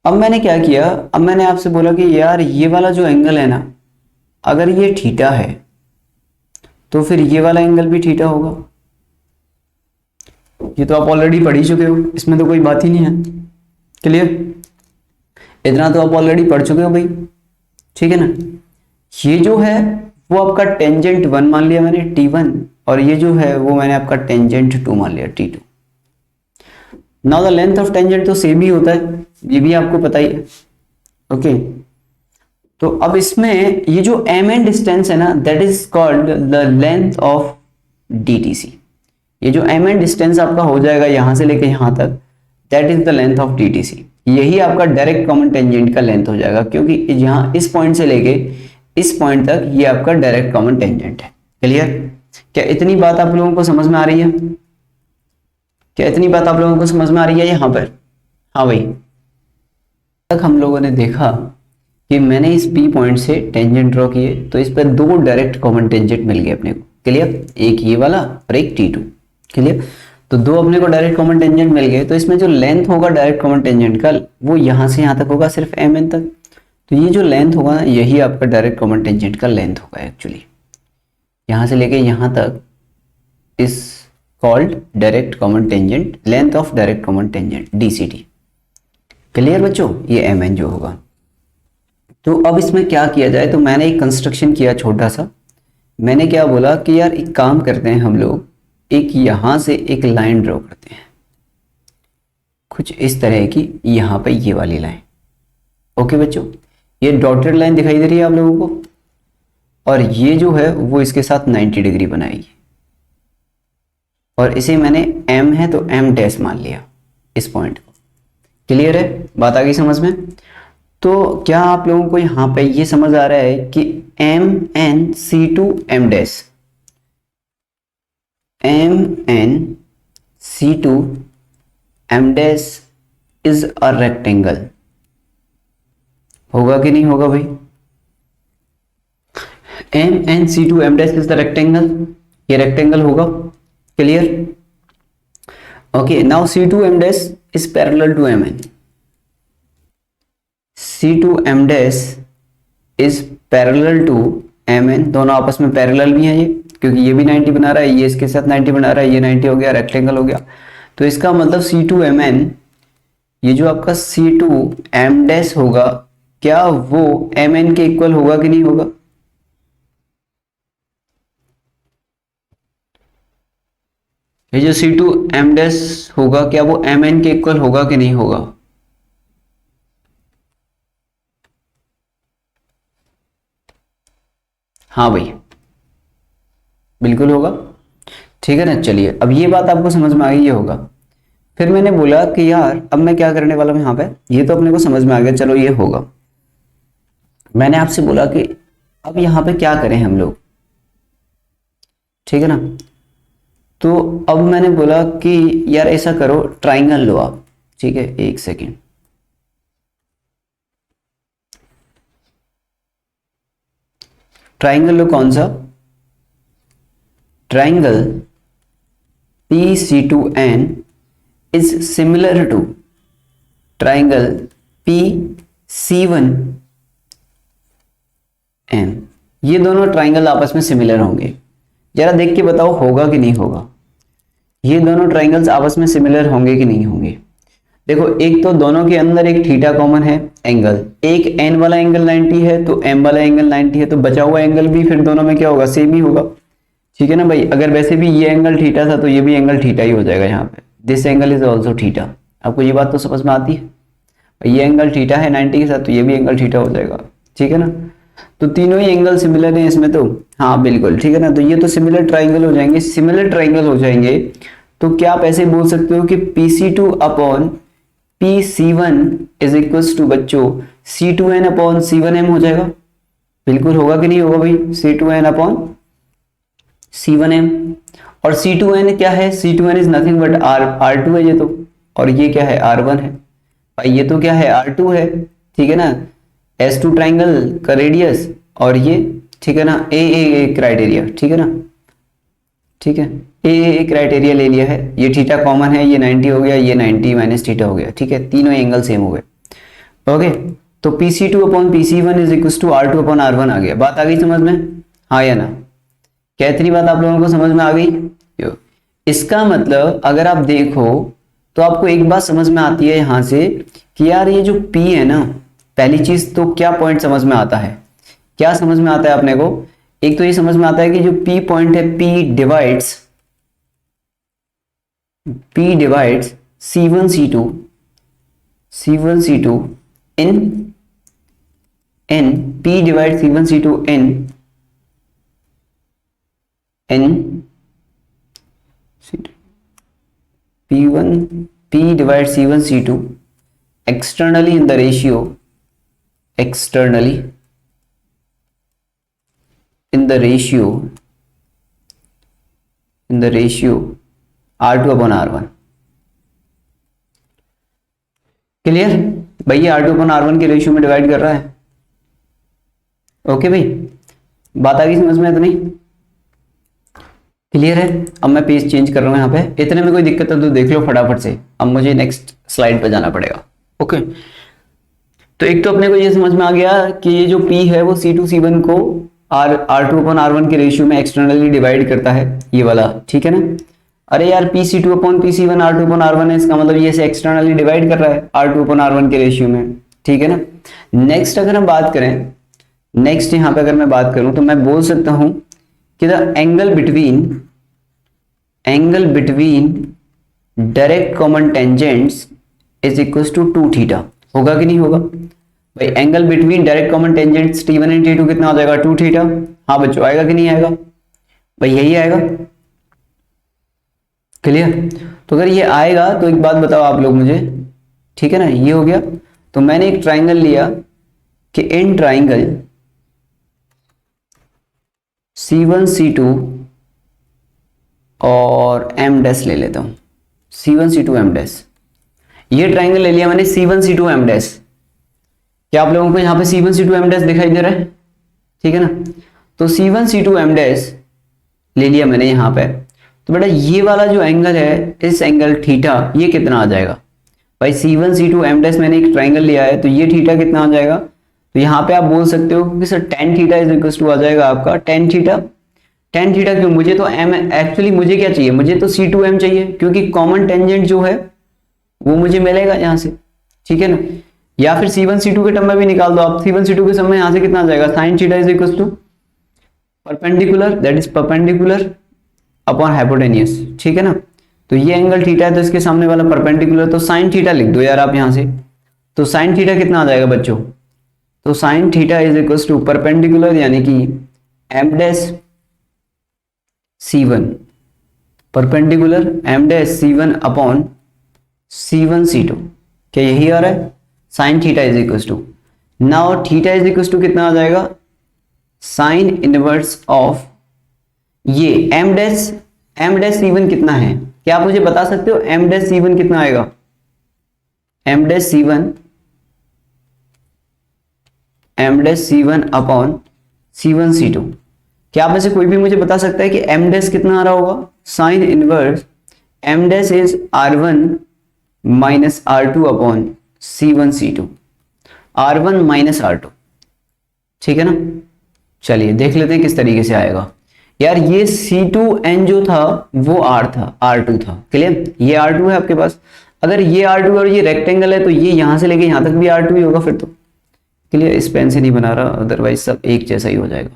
अब मैंने क्या किया, अब मैंने आपसे बोला कि यार ये वाला जो एंगल है ना, अगर ये थीटा है तो फिर ये वाला एंगल भी थीटा होगा। ये तो आप ऑलरेडी पढ़ ही चुके हो, इसमें तो कोई बात ही नहीं है। क्लियर, इतना तो आप ऑलरेडी पढ़ चुके हो भाई, ठीक है ना। ये जो है वो आपका टेंजेंट 1 मान लिया मैंने T1, और ये जो है वो मैंने आपका टेंजेंट 2 मान लिया T2। Now the length of tangent तो सेम ही होता है, ये भी आपको पता ही है। ओके, तो अब इसमें ये जो एम एन डिस्टेंस है ना, that is called the length of DTC। ये जो एम एन डिस्टेंस आपका हो जाएगा यहां से लेके यहां तक, that is the length of DTC। यही आपका डायरेक्ट कॉमन टेंजेंट का लेंथ हो जाएगा, क्योंकि यहां इस पॉइंट से लेके इस पॉइंट तक ये आपका डायरेक्ट कॉमन टेंजेंट है। क्लियर, क्या इतनी बात आप लोगों को समझ में आ रही है? क्या इतनी बात आप लोगों को समझ में आ रही है यहाँ पर? हाँ भाई, तक हम लोगों ने देखा कि मैंने इस P पॉइंट से टेंजेंट ड्रॉ किए तो इस पर दो डायरेक्ट कॉमन टेंजेंट मिल गए अपने को। क्लियर, एक ये वाला और एक T2। क्लियर, तो दो अपने को डायरेक्ट कॉमन टेंजेंट मिल गए, तो इसमें जो लेंथ होगा डायरेक्ट कॉमन टेंजेंट का वो यहाँ से यहाँ तक होगा, सिर्फ MN तक। तो ये जो लेंथ होगा यही आपका डायरेक्ट कॉमन टेंजेंट का लेंथ होगा एक्चुअली, यहाँ से लेके यहाँ तक इस called direct common tangent, length of direct common tangent DCT। Clear बच्चों, ये MN जो होगा। तो अब इसमें क्या किया जाए, तो मैंने एक कंस्ट्रक्शन किया छोटा सा। मैंने क्या बोला कि यार एक काम करते हैं हम लोग, एक यहां से एक लाइन ड्रॉ करते हैं कुछ इस तरह की, यहां पे ये वाली लाइन। ओके बच्चों, ये डॉटेड लाइन दिखाई दे रही है आप लोगों को, और ये जो है वो इसके साथ 90 डिग्री बनाएगी, और इसे मैंने M है तो M डैश मान लिया इस पॉइंट को। क्लियर है, बात आ गई समझ में? तो क्या आप लोगों को यहां पे ये समझ आ रहा है कि MNC2 M dash, MNC2 M dash is a rectangle, होगा कि नहीं होगा भाई? MNC2 M dash is the rectangle, ये रेक्टेंगल होगा। Clear, okay. Now C2 M dash is parallel to MN, C2 M dash is parallel to MN, दोनों आपस में पैरेलल भी हैं ये, क्योंकि ये भी 90 बना रहा है, ये इसके साथ 90 बना रहा है, ये 90 हो गया, रेक्टेंगल हो गया। तो इसका मतलब C2 MN, ये जो आपका C2 M डैश होगा, क्या वो MN के इक्वल होगा कि नहीं होगा? ये जो C2 M डैश होगा, क्या वो MN के इक्वल होगा कि नहीं होगा? हाँ भाई, बिल्कुल होगा। ठीक है ना, चलिए अब ये बात आपको समझ में आ गई, ये होगा। फिर मैंने बोला कि यार अब मैं क्या करने वाला हूं यहाँ पे, ये तो अपने को समझ में आ गया, चलो ये होगा। मैंने आपसे बोला कि अब यहाँ पे क्या करें हम लोग, ठीक है ना। तो अब मैंने बोला कि यार ऐसा करो, ट्राइंगल लो आप, ठीक है, एक सेकेंड। ट्राइंगल लो, कौन सा? Triangle PC2N is similar to triangle PC1M। ये दोनों ट्राइंगल आपस में सिमिलर होंगे, जरा देख के बताओ होगा कि नहीं होगा? ये दोनों ट्राइंगल्स आपस में सिमिलर होंगे कि नहीं होंगे? देखो, एक तो दोनों के अंदर एक थीटा कॉमन है एंगल, एक N वाला एंगल 90 है तो M वाला एंगल 90 है, तो बचा हुआ एंगल भी फिर दोनों में क्या होगा, सेम ही होगा। ठीक है ना भाई, अगर वैसे भी ये एंगल थीटा था तो ये भी एंगल थीटा ही हो जाएगा यहाँ पे, this angle is also theta. आपको ये बात तो समझ में आती है? ये एंगल थीटा है 90 के साथ, तो ये भी एंगल थीटा हो जाएगा। ठीक है ना, तो तीनों ही एंगल सिमिलर हैं इसमें तो, हाँ बिल्कुल, ठीक है ना। तो ये तो सिमिलर ट्राइंगल हो जाएंगे, सिमिलर ट्राइंगल हो जाएंगे। तो क्या आप ऐसे बोल सकते हो कि PC2 upon PC1 is equals to बच्चों C2N अपॉन C1M हो जाएगा? बिल्कुल होगा कि नहीं होगा भाई? C2N upon C1M। और C2n क्या है, C2n is nothing but R2 है ये तो, और ये क्या है R1 है भाई, ये तो क्या है R2 है, ठीक है ना, S2 ट्राइंगल का रेडियस, और ये ठीक है ना ए क्राइटेरिया, ठीक है ना, ठीक है ए क्राइटेरिया ले लिया है, ये थीटा कॉमन है, ये 90 हो गया, ये 90 माइनस थीटा हो गया, ठीक है, तीनों एंगल सेम हो गए। ओके, तो PC2 upon PC1 is equal to R2 upon R1 आ गया। बात आ गई समझ में, हाँ या ना, क्या इतनी बात आप लोगों को समझ में आ गई? इसका मतलब अगर आप देखो तो आपको एक बात समझ में आती है यहां से कि यार ये जो P है ना, पहली चीज तो क्या पॉइंट समझ में आता है, क्या समझ में आता है अपने को, एक तो ये समझ में आता है कि जो P पॉइंट है P divides C1 C2 in P divide C1 C2 in P divided C1 C2 externally in the ratio R2 upon R1। Clear भाई, ये R2 upon R1 के रेशियो में डिवाइड कर रहा है। ओके भाई, बात आ गई समझ में इतनी? क्लियर है? अब मैं पेज चेंज कर रहा हूं यहाँ पे, इतने में कोई दिक्कत है तो देख लो फटाफट से, अब मुझे नेक्स्ट स्लाइड पे जाना पड़ेगा। ओके, तो एक तो अपने को ये समझ में आ गया कि ये जो P है वो C2 C1 को R2 अपॉन R1 के रेशियो में एक्सटर्नली डिवाइड करता है, ये वाला, ठीक है ना। अरे यार PC2 upon PC1 R2 upon R1 है, इसका मतलब ये से एक्सटर्नली डिवाइड कर रहा है R2 अपॉन R1 के रेशियो में, ठीक है ना। नेक्स्ट अगर हम बात करें, नेक्स्ट यहाँ पे अगर मैं बात करूं तो मैं बोल सकता हूं कि the angle between direct common tangents is equal to 2 theta. होगा कि नहीं होगा भाई? Angle between direct common tangents T1 and T2 कितना हो जाएगा? 2 थीटा। हाँ बच्चों, आएगा कि नहीं आएगा भाई? यही आएगा। क्लियर? तो अगर ये आएगा तो एक बात बताओ आप लोग मुझे, ठीक है ना, ये हो गया। तो मैंने एक ट्राइंगल लिया कि इन ट्राइंगल C1 C2 और M डैश ले लेता हूं, C1 C2 M डैश, ये ट्राइंगल ले लिया मैंने C1 C2 M डैश। क्या आप लोगों को यहाँ पे C1 C2 M डैश दिखाई दे रहा है? ठीक है ना, तो C1 C2 M डैश ले लिया मैंने यहाँ पे। तो बेटा ये वाला जो एंगल है, इस एंगल थीटा, ये कितना आ जाएगा भाई? C1 C2 M डैश मैंने एक ट्राइंगल लिया है, तो ये थीटा कितना आ जाएगा? तो यहाँ पे आप बोल सकते हो कि sir tan theta is equal to आ जाएगा आपका tan थीटा। tan थीटा क्यों? मुझे तो M, एक्चुअली मुझे क्या चाहिए? मुझे तो C2M चाहिए, क्योंकि कॉमन टेंजेंट जो है वो मुझे मिलेगा यहाँ से, ठीक है ना। या फिर C1 C2 के टर्म में भी निकाल दो आप। C1 C2 के समय यहाँ से कितना आ जाएगा? sin theta is equal to perpendicular, that is perpendicular upon hypotenuse, ठीक है ना। तो ये एंगल थीटा है तो इसके सामने वाला परपेंडिकुलर, तो sin थीटा लिख दो यार आप यहाँ से। तो sin थीटा कितना आ जाएगा बच्चों? तो sin theta is equal to perpendicular यानी कि M dash C1, perpendicular M dash C1 upon C1 C2। क्या यही आ रहा है? sin theta is equal to, now theta is equal to कितना आ जाएगा? साइन इनवर्स ऑफ ये M डैश C1 कितना है? क्या आप मुझे बता सकते हो M डैश C1 कितना आएगा? M dash C1 upon C1 C2। क्या आप में से कोई भी मुझे बता सकता है कि M डैश कितना आ रहा होगा? Sine inverse M dash is R1 minus R2 upon C1 C2, R1 minus R2, ठीक है ना। चलिए देख लेते हैं किस तरीके से आएगा। यार ये C2N जो था वो R2 था। क्लियर? ये R2 है आपके पास। अगर ये R2 और ये रेक्टेंगल है तो ये यहां से लेके यहां तक भी R2 ही होगा फिर तो। क्लियर? इस पेन से नहीं बना रहा, अदरवाइज सब एक जैसा ही हो जाएगा,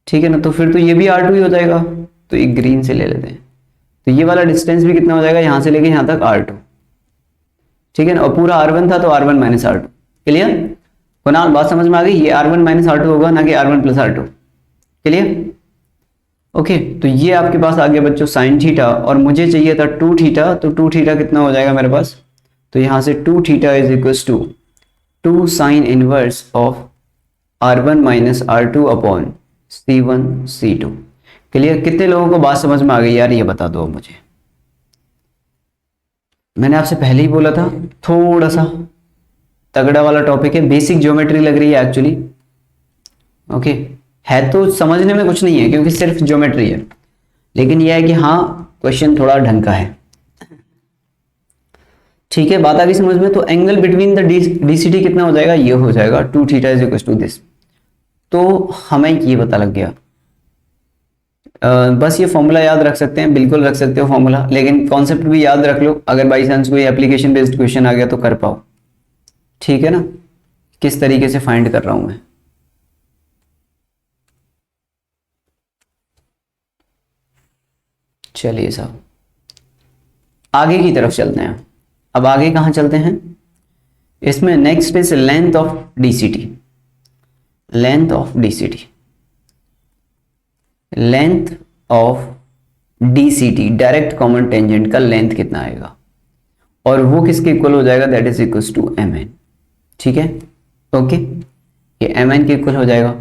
ठीक है ना। तो फिर तो ये भी R2 ही हो जाएगा, तो एक ग्रीन से ले लेते हैं। तो ये वाला डिस्टेंस भी कितना हो जाएगा? यहां से लेके यहां तक R2, ठीक है ना। और पूरा R1 था तो R1 minus R2। Clear? Kunal बात समझ में आ गई? ये R1 माइनस R2 होगा, ना कि R1 plus R2। Clear? Okay, तो ये आपके पास आ गया बच्चों साइन थीटा, और मुझे चाहिए था 2 थीटा। तो 2 थीटा कितना हो जाएगा मेरे पास? तो यहां से 2 theta is equal to 2 sine inverse of R1 minus R2 upon C1 C2। Clear? कितने लोगों को बात समझ में आ गई यार, ये बता दो अब मुझे। मैंने आपसे पहले ही बोला था थोड़ा सा तगड़ा वाला टॉपिक है, बेसिक ज्योमेट्री लग रही है एक्चुअली। ओके, है तो समझने में कुछ नहीं है क्योंकि सिर्फ ज्योमेट्री है, लेकिन यह है कि हाँ क्वेश्चन थोड़ा ढंग का है। ठीक है, बात आ गई समझ में? तो एंगल बिटवीन द डीसीटी कितना हो जाएगा? ये हो जाएगा 2 theta is equal to this. तो हमें ये पता लग गया। बस ये फॉर्मूला याद रख सकते हैं, बिल्कुल रख सकते हो फॉर्मूला, लेकिन कॉन्सेप्ट भी याद रख लो, अगर बाई चांस कोई एप्लीकेशन बेस्ड क्वेश्चन आ गया तो कर पाओ। ठीक है ना, किस तरीके से फाइंड कर रहा हूं मैं। चलिए साहब आगे की तरफ चलते हैं। अब आगे कहां चलते हैं? इसमें next is length of DCT. Length of DCT, length of DCT direct common tangent का लेंथ कितना आएगा, और वो किसके इक्वल हो जाएगा? That is equal to M N. ठीक है, ओके, ये एम एन के इक्वल हो जाएगा।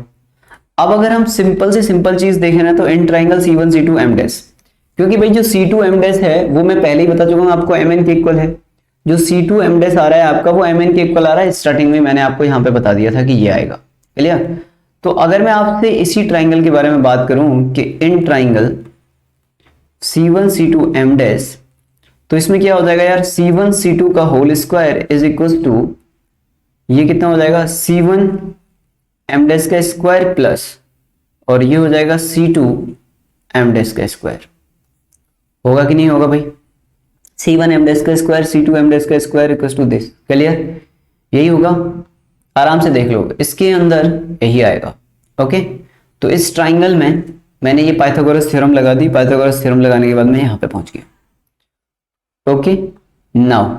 अब अगर हम सिंपल से सिंपल चीज देखें ना, तो in triangle C1 C2 M dash, क्योंकि भाई जो C2 M डैश है वो मैं पहले ही बता चुका हूं आपको एम एन के इक्वल है। जो C2 M डैश आ रहा है आपका वो एम एन के इक्वल आ रहा है। स्टार्टिंग में मैंने आपको यहाँ पे बता दिया था कि ये आएगा। क्लियर? तो अगर मैं आपसे इसी ट्राइंगल के बारे में बात करूं कि in triangle C1 C2 M dash, तो इसमें क्या हो जाएगा यार? C1 C2 का whole square is equal to, ये कितना हो जाएगा? C1 M डैश का स्क्वायर प्लस, और ये हो जाएगा C2 M डैश का स्क्वायर। होगा कि नहीं होगा भाई? C1 M डैश का स्क्वायर C2 M डैश का square equal to this. Clear? यही होगा, आराम से देख लो, इसके अंदर यही आएगा। ओके, तो इस ट्राइंगल में मैंने ये पाइथागोरस थ्योरम लगा दी। पाइथागोरस थ्योरम लगाने के बाद मैं यहां पे पहुंच गया। ओके, नाउ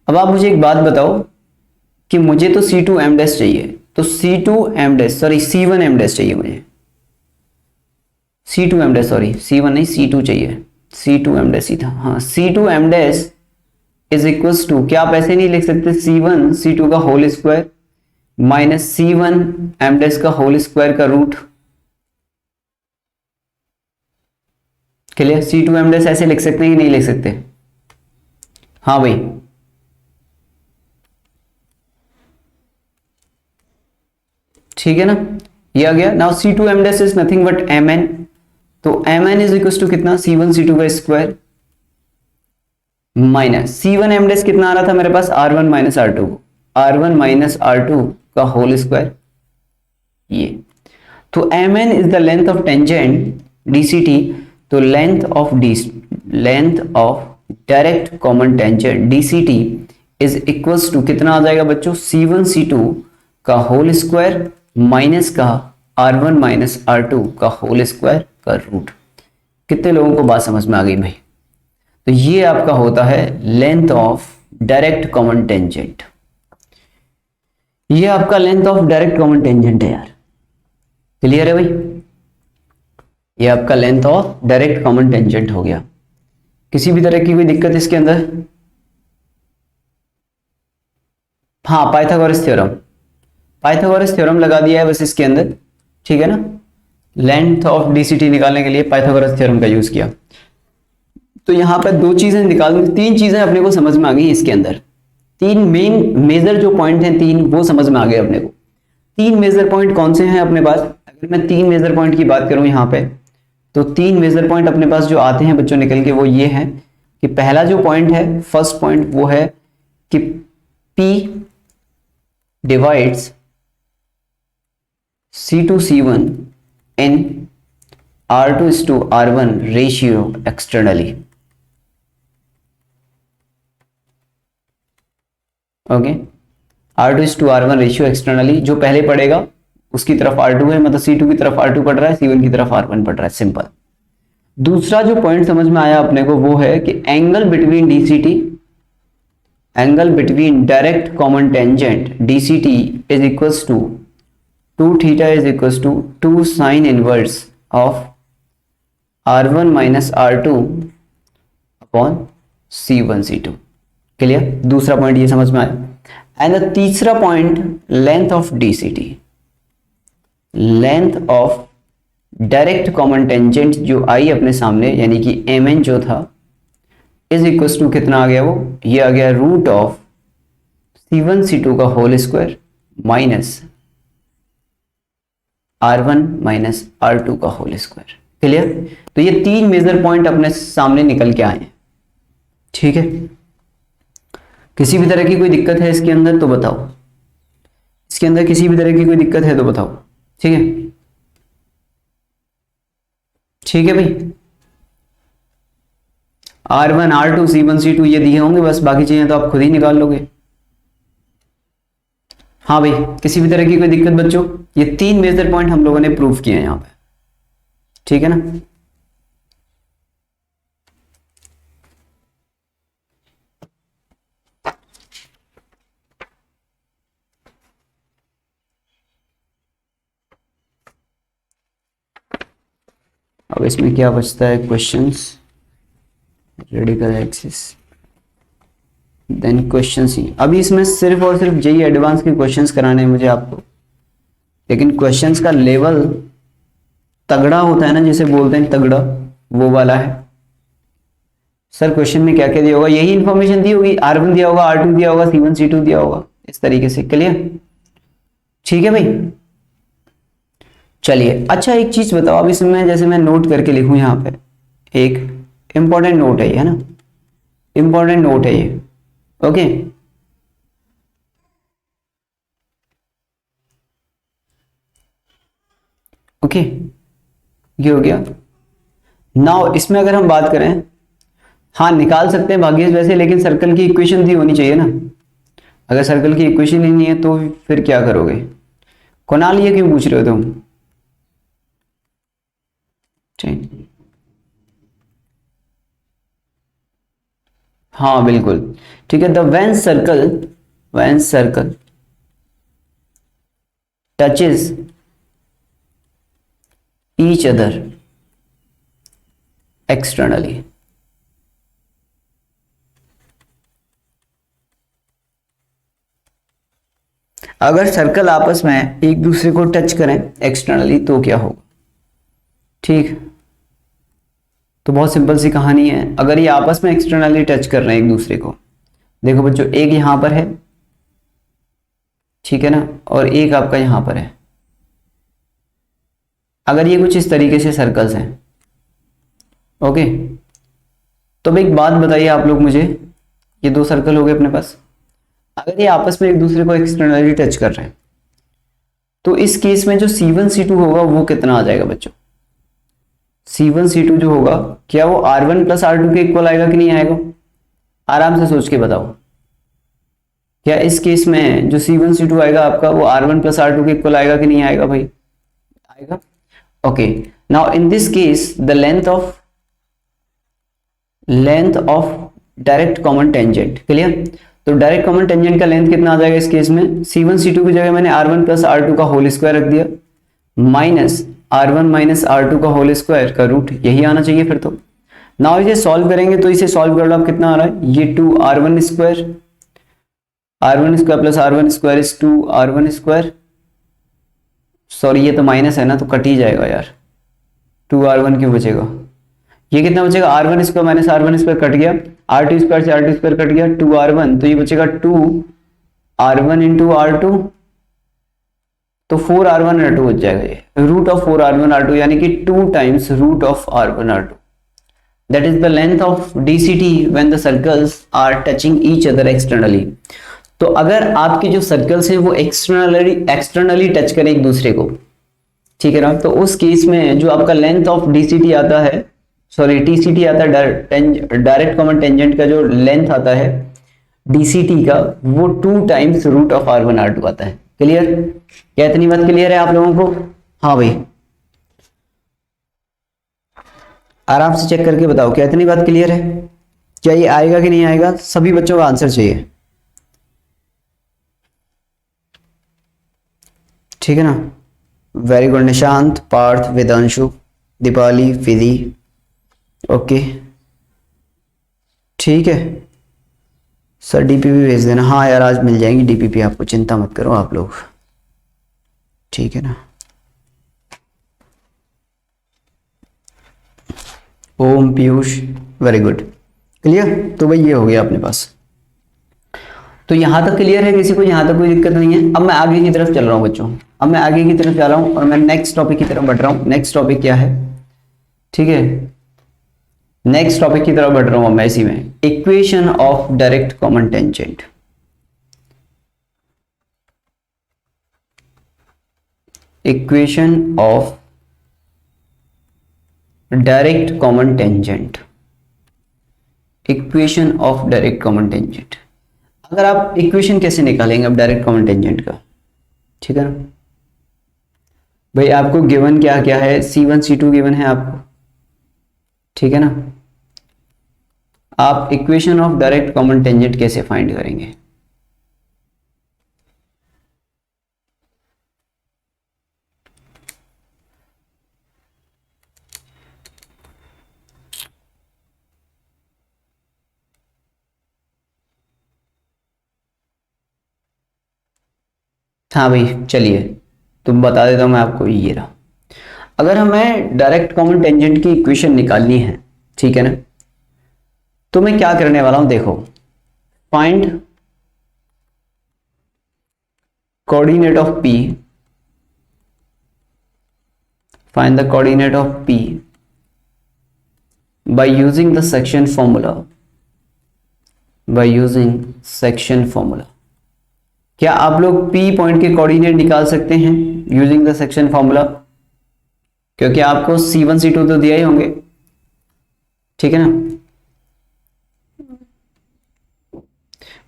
अब आप मुझे एक बात बताओ कि मुझे तो C2 M डैश चाहिए, तो C2 M dash sorry C1 M dash चाहिए मुझे। C2 M dash sorry C1 नहीं C2 चाहिए, C2 M डैश ही था। हाँ, C2 M dash is equal to, क्या आप ऐसे नहीं लिख सकते? C1 C2 का whole square minus C1 M dash का होल स्क्वायर का root. Clear? C2 M dash ऐसे लिख सकते हैं कि नहीं लिख सकते? हाँ भाई, ठीक है ना, ये आ गया। Now C2 M dash is nothing but Mn, तो Mn इज इक्वल टू कितना? C1 C2 का square minus C1 M dash कितना आ रहा था मेरे पास? R1 minus R2, R1 minus R2 का होल स्क्वायर। ये तो Mn is the length of tangent DCT, तो length of direct common tangent DCT is equals to कितना आ जाएगा बच्चों? C1 C2 का होल स्क्वायर माइनस का R1 माइनस R2 का होल स्क्वायर का रूट। कितने लोगों को बात समझ में आ गई भाई? तो ये आपका होता है length of direct common tangent. ये आपका length of direct common tangent है यार। क्लियर है भाई? ये आपका length of direct common tangent हो गया। किसी भी तरह की कोई दिक्कत इसके अंदर? हाँ, पाइथागोरस थ्योरम, पाइथागोरस थ्योरम लगा दिया है बस इसके अंदर। ठीक है ना, लेंथ ऑफ डीसीटी निकालने के लिए पाइथागोरस थ्योरम का यूज किया। तो यहां पर दो चीजें निकालनी, तीन चीजें अपने को समझ में आ गई इसके अंदर। तीन मेन मेजर जो पॉइंट हैं तीन, वो समझ में आ गए अपने को। तीन मेजर पॉइंट कौन से हैं अपने पास? अगर मैं तीन मेजर पॉइंट की बात करूं यहां पे, तो तीन मेजर पॉइंट अपने पास जो आते हैं बच्चों निकल के, वो ये है कि पहला जो पॉइंट है, फर्स्ट पॉइंट, वो है कि P divides C2 C1 in R2:R1 ratio externally. Okay, R2:R1 ratio externally, जो पहले पड़ेगा उसकी तरफ R2 है, मतलब C2 की तरफ R2 पड़ रहा है, C1 की तरफ R1 पड़ रहा है, सिंपल। दूसरा जो पॉइंट समझ में आया अपने को वो है कि angle between DCT, angle between direct common tangent DCT is equals to 2 theta is equals to 2 sine inverse of R1 minus R2 upon C1 C2। Clear? दूसरा पॉइंट ये समझ में आया। एंड द तीसरा point, length of DCT, length of direct common tangent जो आई अपने सामने, यानी कि mn जो था, इज इक्वल टू कितना आ गया, वो ये आ गया रूट ऑफ c1 c2 का whole square minus r1 minus r2 का होल स्क्वायर। क्लियर? तो ये तीन मेजर पॉइंट अपने सामने निकल के आए हैं। ठीक है, किसी भी तरह की कोई दिक्कत है इसके अंदर तो बताओ, इसके अंदर किसी भी तरह की कोई दिक्कत है तो बताओ। ठीक है, ठीक है भाई। R1 R2 C1 C2 ये दिए होंगे, बस बाकी चीजें तो आप खुद ही निकाल लोगे। हाँ भाई, किसी भी तरह की कोई दिक्कत बच्चों? ये तीन मेजर पॉइंट हम लोगों ने प्रूव किए हैं यहाँ पे। ठीक है ना? अब इसमें क्या बचता है, questions, radical axis, then question C. अभी इसमें सिर्फ और सिर्फ जेई एडवांस के क्वेश्चंस कराने हैं मुझे आपको, लेकिन क्वेश्चंस का लेवल तगड़ा होता है ना, जिसे बोलते हैं तगड़ा, वो वाला है। सर क्वेश्चन में क्या क्या दिया होगा, यही इंफॉर्मेशन दी होगी, R1 दिया होगा, R2 दिया होगा, C1 C2 दिया होगा, इस तरीके से। क्लियर? ठीक है भाई, चलिए। अच्छा एक चीज बताओ, अब इसमें जैसे मैं नोट करके लिखूं यहाँ पे, एक इंपॉर्टेंट नोट है ये, है ना, इंपॉर्टेंट नोट है ये। ओके, ओके, ये हो गया। नाउ इसमें अगर हम बात करें, हाँ निकाल सकते हैं भाग्येश वैसे, लेकिन सर्कल की इक्वेशन दी होनी चाहिए ना। अगर सर्कल की इक्वेशन ही नहीं है तो फिर क्या करोगे? कुणाल ये क्यों पूछ रहे हो तुम? ठीक, हाँ बिल्कुल ठीक है। The when circle touches each other externally, अगर सर्कल आपस में एक दूसरे को टच करें एक्सटर्नली तो क्या होगा? ठीक, तो बहुत सिंपल सी कहानी है। अगर ये आपस में एक्सटर्नली टच कर रहे हैं एक दूसरे को, देखो बच्चों, एक यहां पर है, ठीक है ना, और एक आपका यहां पर है। अगर ये कुछ इस तरीके से सर्कल्स हैं, ओके, तो एक बात बताइए आप लोग मुझे, ये दो सर्कल हो गए अपने पास, अगर ये आपस में एक दूसरे को एक्सटर्नली टच कर रहे हैं तो इस केस में जो C1 C2 होगा वो कितना आ जाएगा बच्चों? C1 C2 जो होगा, क्या वो R1 प्लस R2 के इक्वल आएगा कि नहीं आएगा? आराम से सोच के बताओ। क्या इस केस में जो C1 C2 आएगा आपका, वो R1 प्लस R2 के इक्वल आएगा कि नहीं आएगा भाई? आएगा। Okay, now in this case the length of direct common tangent, clear? तो डायरेक्ट कॉमन टेंजेंट का लेंथ कितना आ जाएगा इस केस में? C1 C2 की जगह मैंने R1 प्लस R2 का होल स्क्वायर रख दिया, माइनस R1 माइनस R2 का होल स्क्वायर का रूट, यही आना चाहिए फिर तो। नाउ इसे सॉल्व करेंगे तो इसे सॉल्व कर लो, आप कितना आ रहा है, ये 2R1 square, R1 square plus R1 square is 2R1 square, sorry ये तो माइनस है ना, तो कट ही जाएगा यार, 2R1 क्यों बचेगा, ये कितना बचेगा, R1 square minus R1 square cut गया, R2 स्क्वायर से R2 स्क्वायर कट गया, 2R1, तो ये बचेगा 2R1 इंटू R2, तो 4R1 R2 बच जाएगा, ये रूट ऑफ 4R1 R2, यानी कि 2 times root of R1 R2, that is the length of DCT when the circles are touching each other externally. तो अगर आपके जो सर्कल्स हैं वो एक्सटर्नली टच करें एक दूसरे को, ठीक है ना, तो उस केस में जो आपका लेंथ ऑफ DCT आता है, सॉरी TCT आता है, डायरेक्ट कॉमन टेंजेंट का जो लेंथ आता है DCT का, वो 2 times root of R1 R2 आता है। क्लियर? क्या इतनी बात क्लियर है आप लोगों को? हाँ भाई, आराम से चेक करके बताओ, क्या इतनी बात क्लियर है? क्या ये आएगा कि नहीं आएगा? सभी बच्चों का आंसर चाहिए, ठीक है ना? Very good Nishant, Parth, Vedanshu, Deepali, Fiji, okay ठीक है सर। DPP भेज देना। हाँ यार, आज मिल जाएंगी DPP आपको, चिंता मत करो आप लोग, ठीक है ना? ओम पीयूष, वेरी गुड, क्लियर। तो भाई ये हो गया अपने पास। तो यहां तक क्लियर है किसी को? यहां तक कोई दिक्कत नहीं है। अब मैं आगे की तरफ चल रहा हूं बच्चों, अब मैं आगे की तरफ जा रहा हूं और मैं नेक्स्ट टॉपिक की तरफ बढ़ रहा हूं। नेक्स्ट टॉपिक क्या है? ठीक है, नेक्स्ट टॉपिक की तरफ बढ़ रहा हूं मैं इसी में, equation of direct common tangent. Equation of direct common tangent, equation of direct common tangent. अगर आप इक्वेशन कैसे निकालेंगे अब डायरेक्ट कॉमन टेंजेंट का? ठीक है ना भाई, आपको गिवन क्या क्या है, C1 C2 गिवन है आपको, ठीक है ना। आप equation of direct common tangent कैसे फाइंड करेंगे? हाँ भाई चलिए, तुम बता देता हूं मैं आपको, ये रहा। अगर हमें डायरेक्ट कॉमन टेंजेंट की इक्वेशन निकालनी है, ठीक है ना, तो मैं क्या करने वाला हूं, देखो, find coordinate of P, find the coordinate of P by using the section formula, by using section formula। क्या आप लोग P पॉइंट के कोऑर्डिनेट निकाल सकते हैं यूजिंग द सेक्शन फॉर्मूला? क्योंकि आपको C1 C2 तो दिया ही होंगे, ठीक है ना।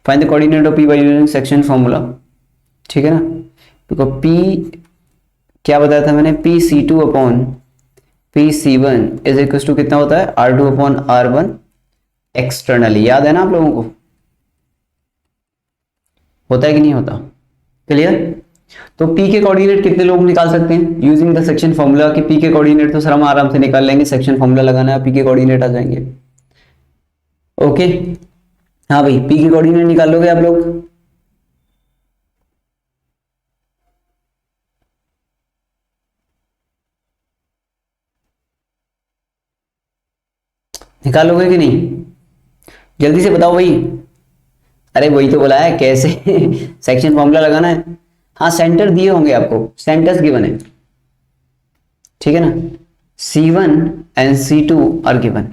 Find the coordinate of P by using section formula, ठीक है ना। देखो P क्या बताया था मैंने, PC2 upon PC1 is equal to कितना होता है, R2 अपॉन R1 एक्सटर्नली। याद है ना आप लोगों को? होता है कि नहीं होता? क्लियर। तो P के कोऑर्डिनेट कितने लोग निकाल सकते हैं यूजिंग द सेक्शन फॉर्मूला? कि P के कोऑर्डिनेट तो सर हम आराम से निकाल लेंगे, सेक्शन फॉर्मूला लगाना है, P के कोऑर्डिनेट आ जाएंगे। ओके, हाँ भाई, P के कोऑर्डिनेट निकाल लोगे आप लोग? निकालोगे कि नहीं? जल्दी से बताओ भाई। अरे वही तो बोला है कैसे सेक्शन फॉर्मूला लगाना है। हाँ सेंटर दिए होंगे आपको, सेंटर्स गिवन है, ठीक है ना। C1 and C2 are given,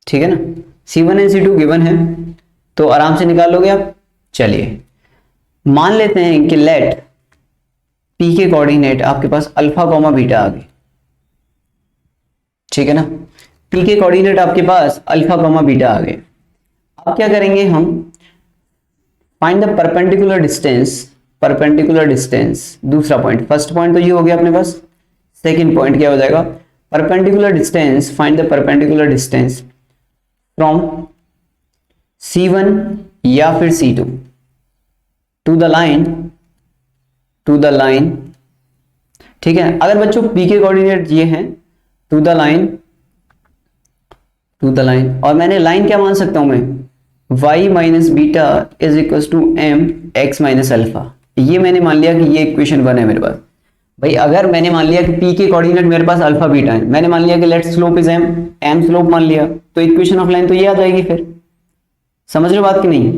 ठीक है ना। C1 एंड C2 गिवन है, तो आराम से निकाल लोगे आप। चलिए मान लेते हैं कि लेट P के कोऑर्डिनेट आपके पास अल्फा कॉमा बीटा आ गए, ठीक है ना। P के कोऑर्डिनेट आपके पास अल्फा कॉमा बीटा आ गए। अब क्या करेंगे हम, find the perpendicular distance, perpendicular distance दूसरा पॉइंट, फर्स्ट पॉइंट तो ये हो गया अपने पास, सेकंड पॉइंट क्या हो जाएगा, perpendicular distance, find the perpendicular distance from C1 या फिर C2 to the line, to the line, ठीक है। अगर बच्चों P के कोऑर्डिनेट ये हैं to the line, to the line, और मैंने लाइन क्या मान सकता हूं मैं, y minus beta is equal to M x minus alpha. ये मैंने मान लिया कि ये इक्वेशन 1 है मेरे पास। भाई अगर मैंने मान लिया कि P के कोऑर्डिनेट मेरे पास अल्फा बीटा है, मैंने मान लिया कि let slope is M slope मान लिया, तो इक्वेशन ऑफ लाइन तो ये आ जाएगी। फिर समझ रहे हो बात कि नहीं?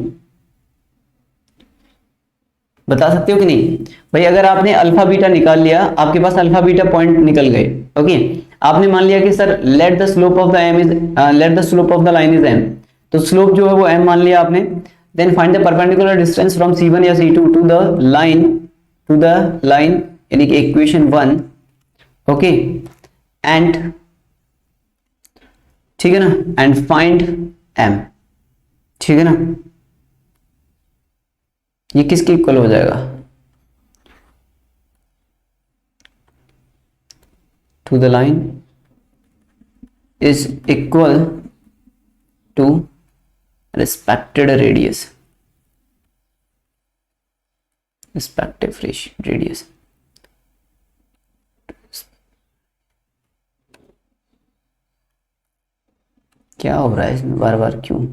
बता सकते हो कि नहीं? भाई अगर आपने अल्फा बीटा निकाल लिया, आपके पास अल्फा बीटा पॉइंट निकल गए, ओके। आपने मान लिया कि sir let the slope of the M is, let the slope of the line is M, तो स्लोप जो है वो m मान लिया आपने। Then find the perpendicular distance from C1 या C2 to the line, to the line, यानी कि इक्वेशन 1, ओके। एंड ठीक है ना, एंड फाइंड m, ठीक है ना। ये किसके इक्वल हो जाएगा, to the line is equal to respected radius, respective radius। क्या हो रहा है इसमें बार बार क्यों,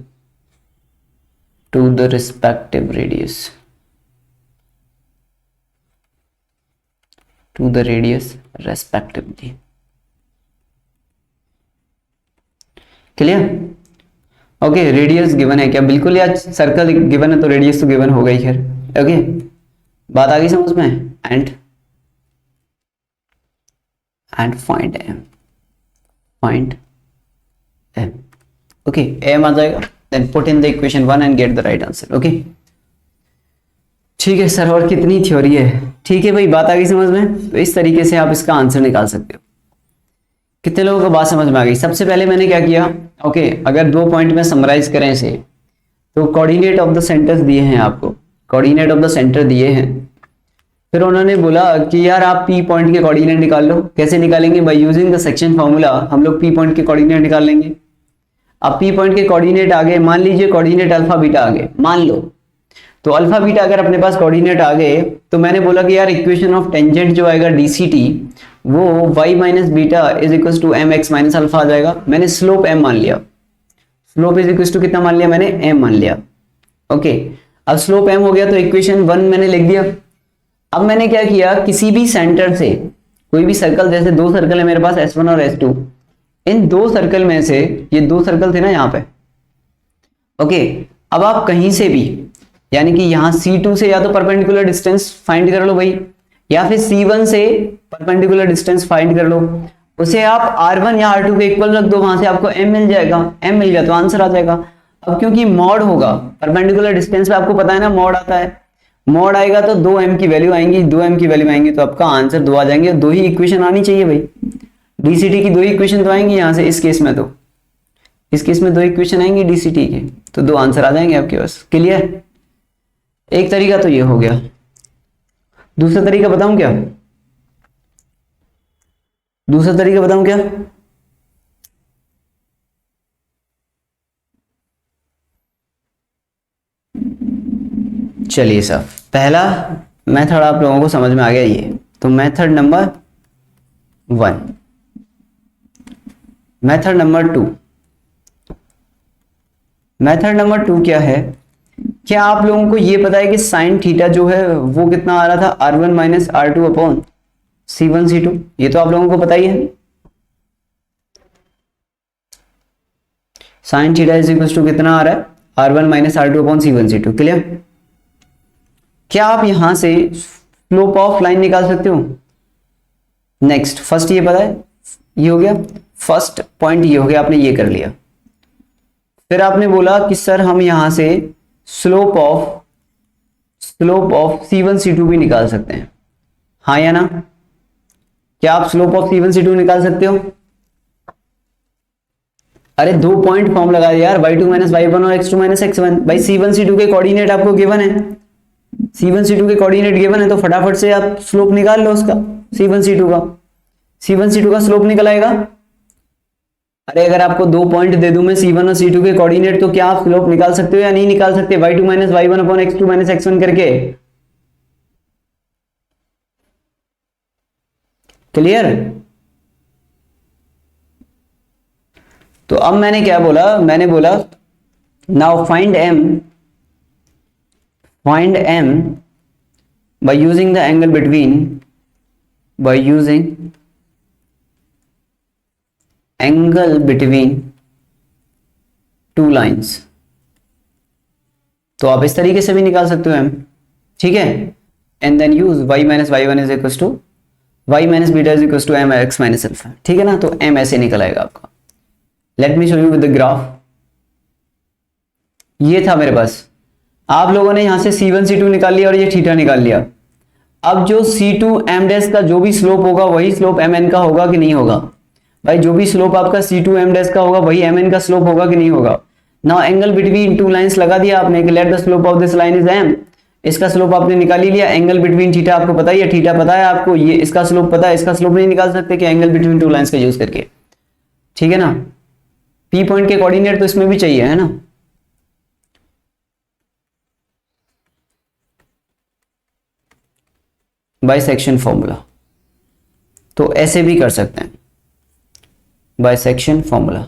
to the respective radius, to the radius respectively, clear? Okay, radius given है क्या? बिल्कुल यार, सर्कल गिवन है तो रेडियस तो गिवन होगा ही खैर। ओके, बात आ गई समझ में? And find M. Okay, M आ जाएगा, then put in the equation 1 and get the right answer. Okay, ठीक है सर, और कितनी थ्योरी है? ठीक है भाई, बात आ गई समझ में? तो इस तरीके से आप इसका आंसर निकाल सकते हो। कितने लोगों को बात समझ में आ गई? सबसे पहले मैंने क्या किया, ओके, अगर 2 पॉइंट में समराइज करें इसे, तो कोऑर्डिनेट ऑफ द सेंटर्स दिए हैं आपको, कोऑर्डिनेट ऑफ द सेंटर दिए हैं। फिर उन्होंने बोला कि यार आप पी पॉइंट के कोऑर्डिनेट निकाल लो। कैसे निकालेंगे? By using the section formula हम लोग पी पॉइंट के कोऑर्डिनेट निकाल लेंगे। अब पी पॉइंट के कोऑर्डिनेट आ गए, मान लीजिए कोऑर्डिनेट अल्फा बीटा आ गए, मान लो, तो अल्फा बीटा अगर अपने पास कोऑर्डिनेट आ गए, तो मैंने बोला कि यार इक्वेशन ऑफ टेंजेंट जो आएगा डीसीटी, वो y minus beta is equal to M x minus alpha आ जाएगा। मैंने स्लोप m मान लिया, स्लोप इज इक्वल टू कितना मान लिया मैंने? m मान लिया। ओके, अब स्लोप m हो गया तो इक्वेशन 1 मैंने लिख दिया। अब मैंने क्या किया, किसी भी सेंटर से कोई भी सर्कल, जैसे 2 सर्कल है मेरे पास S1 और S2, इन 2 सर्कल में से, ये 2 सर्कल थे ना यहाँ पे, ओके, अब आप कहीं से भी, यानी कि यहाँ C2 से या तो परपेंडिकुलर डिस्टेंस फाइंड कर लो भाई, या फिर C1 से परपेंडिकुलर डिस्टेंस फाइंड कर लो, उसे आप R1 या R2 के इक्वल रख दो, वहां से आपको m मिल जाएगा। m मिल गया तो आंसर आ जाएगा। अब क्योंकि मॉड होगा, परपेंडिकुलर डिस्टेंस पे आपको पता है ना मॉड आता है, मॉड आएगा तो 2m की वैल्यू आएंगी, 2m की वैल्यू आएंगी तो आपका आंसर 2 आ जाएंगे। 2 ही इक्वेशन आनी चाहिए भाई, डीसीटी की 2 ही इक्वेशन तो आएंगी यहाँ से, इस केस में तो, इस केस में 2 इक्वेशन आएंगी डीसीटी के, तो 2 आंसर आ जाएंगे आपके पास। क्लियर? एक तरीका तो ये हो गया। दूसरा तरीका बताऊं क्या? दूसरा तरीका बताऊं क्या? चलिए साहब, पहला मेथड आप लोगों को समझ में आ गया ये, तो method number 1। Method number 2, method number 2 क्या है? क्या आप लोगों को ये पता है कि साइन थीटा जो है वो कितना आ रहा था? R1 minus R2 upon C1 C2, ये तो आप लोगों को पता ही है। Sine theta is equal to कितना आ रहा है? R1 minus R2 upon C1 C2। Clear? क्या आप यहां से स्लोप ऑफ लाइन निकाल सकते हो? नेक्स्ट, फर्स्ट ये पता है, ये हो गया फर्स्ट पॉइंट, ये हो गया, आपने ये कर लिया। फिर आपने बोला कि सर हम यहां से स्लोप ऑफ C1 C2 भी निकाल सकते हैं, हाँ या ना? क्या आप स्लोप ऑफ C1 C2 निकाल सकते हो? अरे 2 पॉइंट फॉर्म लगा दिया यार, y2 माइनस y1 और x2 माइनस x1। भाई C1 C2 के कोऑर्डिनेट आपको गिवन है, C1 C2 के कोऑर्डिनेट गिवन है, तो फटाफट से आप स्लोप निकाल लो उसका, C1 C2 का। C1 C2 का स्लोप निकल आएगा। अरे अगर आपको 2 पॉइंट दे दूं मैं C1 और C2 के कोऑर्डिनेट, तो क्या आप स्लोप निकाल सकते हो या नहीं निकाल सकते? y2 minus y1 upon x2 minus x1 करके। क्लियर? तो अब मैंने क्या बोला? मैंने बोला now find m by using the angle between two lines. तो आप इस तरीके से भी निकाल सकते हो m, ठीक है? And then use y minus y1 is equal to y minus beta is equal to m x minus alpha, ठीक है ना? तो m ऐसे निकल आएगा आपका। Let me show you with the graph. ये था मेरे पास, आप लोगों ने यहां से C1 C2 निकाल लिया और ये थीटा निकाल लिया। अब जो C2 m डैश का जो भी स्लोप होगा वही स्लोप mn का होगा कि नहीं होगा? भाई जो भी स्लोप आपका C2 m डैश का होगा वही mn का स्लोप होगा कि नहीं होगा? Now angle between two lines लगा दिया आपने कि late the slope of this line is m, इसका स्लोप आपने निकाल ही लिया। एंगल बिटवीन थीटा आपको पता ही है, थीटा पता है आपको, ये इसका स्लोप पता है, इसका स्लोप नहीं निकाल सकते कि एंगल बिटवीन टू लाइंस का यूज करके, ठीक है ना? P पॉइंट के कोऑर्डिनेट तो इसमें भी चाहिए, है ना? बाइसेक्शन फॉर्मूला, तो ऐसे भी कर सकते हैं, बाइसेक्शन फॉर्मूला।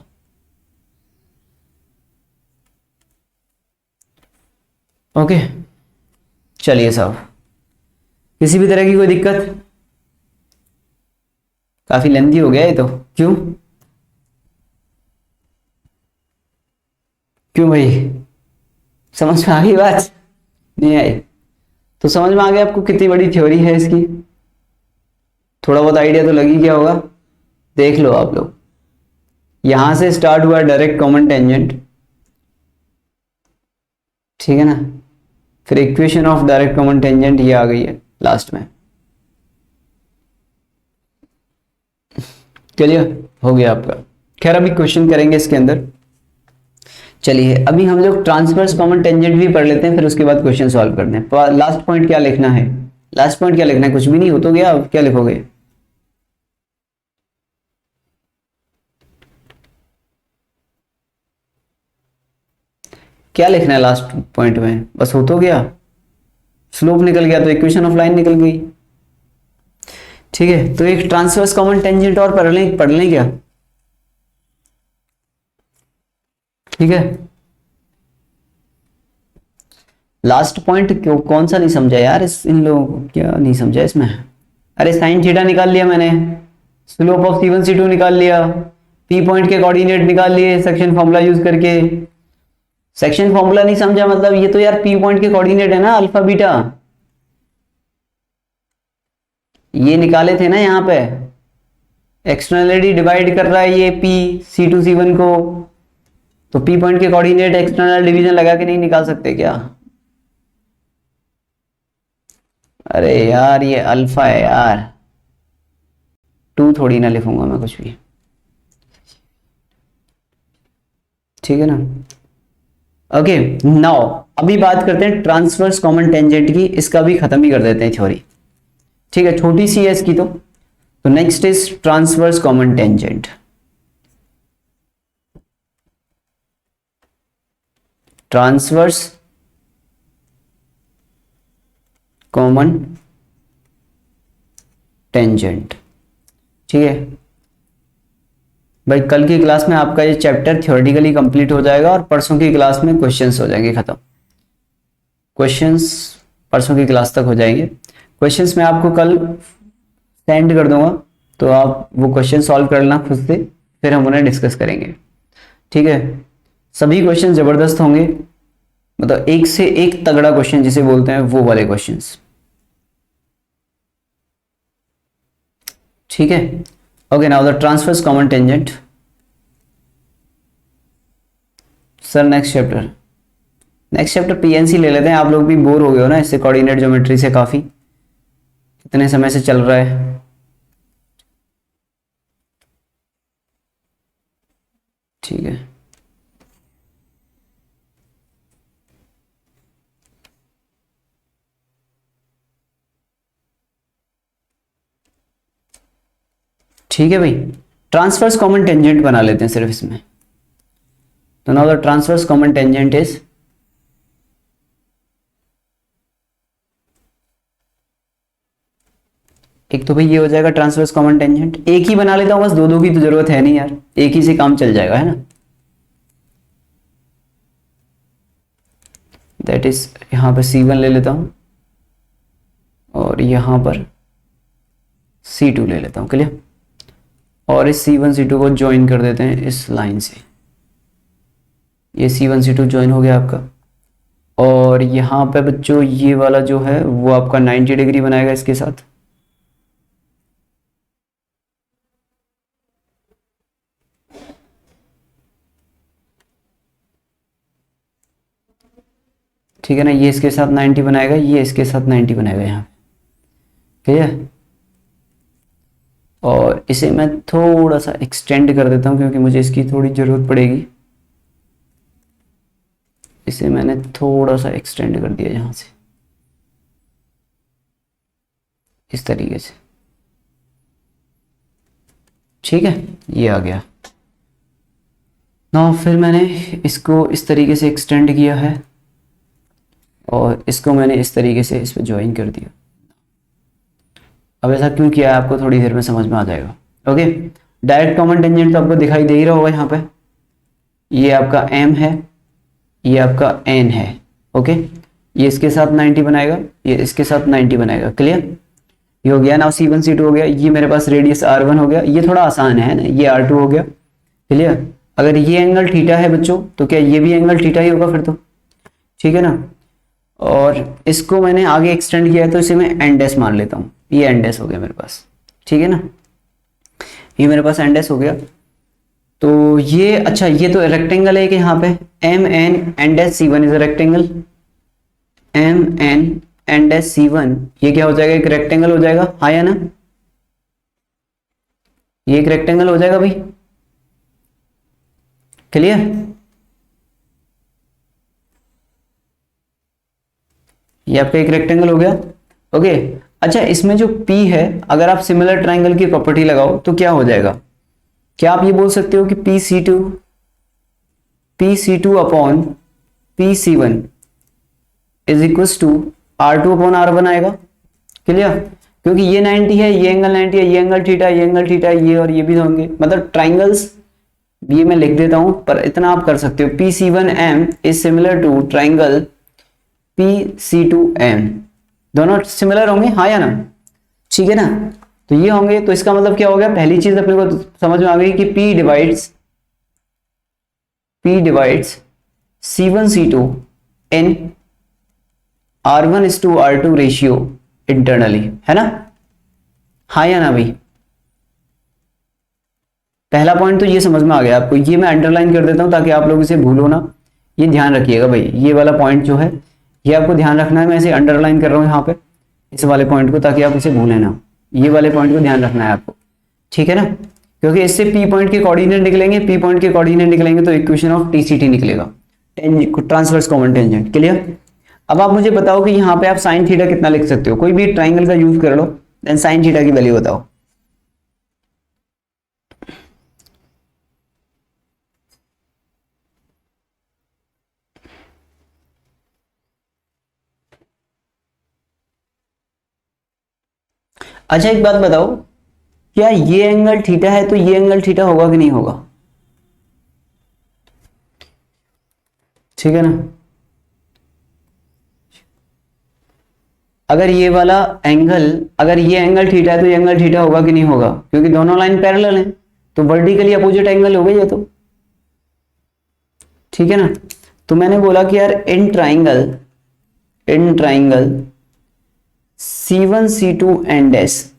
ओके, चलिए साहब, किसी भी तरह की कोई दिक्कत? काफी लेंथी हो गया ये तो, क्यों? क्यों भाई, समझ में आ गई बात? नहीं आई तो समझ में आ गया आपको कितनी बड़ी थ्योरी है इसकी? थोड़ा बहुत आइडिया तो लग ही गया होगा। देख लो आप लोग, यहां से स्टार्ट हुआ डायरेक्ट कॉमन टेंजेंट, ठीक है ना, फिर equation of direct common tangent ये आ गई है लास्ट में। चलिए हो गया आपका। खैर अभी क्वेश्चन करेंगे इसके अंदर। चलिए अभी हम लोग ट्रांसवर्स कॉमन टेंजेंट भी पढ़ लेते हैं, फिर उसके बाद क्वेश्चन सॉल्व करते हैं। लास्ट पॉइंट क्या लिखना है? लास्ट पॉइंट क्या लिखना है? कुछ भी नहीं हो तो गया, अब क्या लिखोगे? क्या लिखना है लास्ट पॉइंट में? बस हो तो गया, स्लोप निकल गया तो इक्वेशन ऑफ लाइन निकल गई। ठीक है, तो एक ट्रांसवर्स कॉमन टेंजेंट और पढ़ लें क्या? ठीक है, लास्ट पॉइंट क्यों, कौन सा नहीं समझा यार इन लोगों को? क्या नहीं समझा इसमें? अरे साइन थीटा निकाल लिया मैंने, स्लोप ऑफ C1 C2 निकाल लिया, पी पॉइंट के कोऑर्डिनेट निकाल लिए सेक्शन फॉर्मूला यूज करके। सेक्शन फॉर्मूला नहीं समझा मतलब ये तो यार पी पॉइंट के कोऑर्डिनेट है ना, अल्फा बीटा, ये निकाले थे ना यहाँ पे। एक्सटर्नलिटी डिवाइड कर रहा है ये पी C2 C1 को, तो पी पॉइंट के कोऑर्डिनेट एक्सटर्नल डिवीजन लगा के नहीं निकाल सकते क्या? अरे यार ये अल्फा है यार, 2 थोड़ी ना लिखूंगा मैं कुछ भी, ठीक है ना। ओके नाउ अभी बात करते हैं ट्रांसवर्स कॉमन टेंजेंट की, इसका भी खत्म ही कर देते हैं थ्योरी, ठीक है, छोटी सी है इसकी तो next is transverse common tangent. Transverse common tangent, ठीक है भाई। कल की क्लास में आपका ये चैप्टर थ्योरेटिकली कंप्लीट हो जाएगा और परसों की क्लास में क्वेश्चंस हो जाएंगे खत्म। क्वेश्चंस परसों की क्लास तक हो जाएंगे। क्वेश्चंस मैं आपको कल सेंड कर दूंगा, तो आप वो क्वेश्चन सॉल्व कर लेना खुद से, फिर हम उन्हें डिस्कस करेंगे, ठीक है। सभी क्वेश्चन जबरदस्त होंगे, मतलब एक से एक तगड़ा क्वेश्चन जिसे बोलते हैं वो वाले क्वेश्चंस, ठीक है। Okay now the transverse common tangent. Sir next chapter PNC ले लेते हैं। आप लोग भी बोर हो गए हो ना इससे, कोऑर्डिनेट ज्योमेट्री से काफी, कितने समय से चल रहा है, ठीक है। ठीक है भाई, ट्रांसवर्स कॉमन टेंजेंट बना लेते हैं सिर्फ इसमें। तो now the transverse common tangent is, एक तो भाई ये हो जाएगा ट्रांसवर्स कॉमन टेंजेंट, एक ही बना लेता हूं बस, दो की तो जरूरत है नहीं यार, एक ही से काम चल जाएगा, है ना। दैट इज यहां पर C1 ले लेता हूं और यहां पर C2 ले लेता हूं, क्लियर। और इस C1 C2 को ज्वाइन कर देते हैं इस लाइन से, ये C1 C2 ज्वाइन हो गया आपका। और यहाँ पे बच्चों ये वाला जो है वो आपका 90 डिग्री बनाएगा इसके साथ, ठीक है ना। ये इसके साथ 90 बनाएगा, ये इसके साथ 90 बनाएगा यहाँ, ठीक है। और इसे मैं थोड़ा सा एक्सटेंड कर देता हूँ क्योंकि मुझे इसकी थोड़ी ज़रूरत पड़ेगी। इसे मैंने थोड़ा सा एक्सटेंड कर दिया यहाँ से, इस तरीके से, ठीक है, ये आ गया ना। फिर मैंने इसको इस तरीके से एक्सटेंड किया है और इसको मैंने इस तरीके से इस पर ज्वाइन कर दिया। अब ऐसा क्यों किया है आपको थोड़ी देर में समझ में आ जाएगा। ओके, डायरेक्ट कॉमन टेंजेंट तो आपको दिखाई दे ही रहा होगा यहाँ पे, ये आपका M है, ये आपका N है, ओके। ये इसके साथ 90 बनाएगा, ये इसके साथ 90 बनाएगा, क्लियर। ये हो गया ना, C1 C2 हो गया, ये मेरे पास रेडियस R1 हो गया, ये थोड़ा आसान है ना, ये R2 हो गया, क्लियर। अगर ये एंगल थीटा है बच्चों तो क्या ये भी एंगल थीटा ही होगा फिर तो, ठीक है ना। और इसको मैंने आगे एक्सटेंड किया है तो इसे मैं एन डैश मान लेता हूँ, ये एन डैश हो गया मेरे पास, ठीक है ना, ये मेरे पास एन डैश हो गया। तो ये अच्छा, ये तो रेक्टेंगल है कि यहाँ पे M N N dash C one is a rectangle, M N N dash C one, ये क्या हो जाएगा, एक रेक्टेंगल हो जाएगा, हाँ या ना, ये एक रेक्टेंगल हो जाएगा भाई, क्लियर। ये आपका एक रेक्टेंगल हो गया, ओके। अच्छा, इसमें जो P है, अगर आप सिमिलर ट्रायंगल की प्रॉपर्टी लगाओ तो क्या हो जाएगा, क्या आप ये बोल सकते हो कि PC2 upon PC1 is equal to R2 upon R1 आएगा, क्लियर। क्योंकि ये 90 है, ये एंगल 90 है, ये एंगल थीटा, ये एंगल थीटा, ये और ये भी होंगे, मतलब ट्राइंगल्स, ये मैं लिख देता हूं पर इतना आप कर सकते हो, PC1M is similar to triangle PC2M, दोनों सिमिलर होंगे, हाँ या ना, ठीक है ना। तो ये होंगे, तो इसका मतलब क्या हो गया, पहली चीज अपने को समझ में आ गई कि P डिवाइड्स C1 C2 इन R1:R2 रेशियो इंटरनली, है ना, हाँ या ना भाई। पहला पॉइंट तो ये समझ में आ गया आपको, ये मैं अंडरलाइन कर देता हूं ताकि आप लोग इसे भूलो ना, ये ध्यान रखिएगा भाई, ये वाला पॉइंट जो है ये आपको ध्यान रखना है, मैं इसे अंडरलाइन कर रहा हूं यहाँ पे इस वाले पॉइंट को, ताकि आप इसे भूलें ना, ये वाले पॉइंट को ध्यान रखना है आपको, ठीक है ना। क्योंकि इससे P पॉइंट के कोऑर्डिनेट निकलेंगे, P पॉइंट के कोऑर्डिनेट निकलेंगे तो इक्वेशन ऑफ TCT निकलेगा, ट्रांसवर्स कॉमन टेंजेंट, क्लियर। अब आप मुझे बताओ कि यहाँ पे आप साइन थीटा कितना लिख सकते हो, कोई भी ट्राइंगल का यूज कर लो, देन साइन थीटा की वैल्यू बताओ। अच्छा, एक बात बताओ, क्या ये एंगल थीटा है तो ये एंगल थीटा होगा कि नहीं होगा, ठीक है ना। अगर ये वाला एंगल, अगर ये एंगल थीटा है तो ये एंगल थीटा होगा कि नहीं होगा, क्योंकि दोनों लाइन पैरेलल हैं, तो वर्टिकली अपोजिट एंगल हो गए ये तो, ठीक है ना। तो मैंने बोला कि यार in triangle C1 C2 and dash,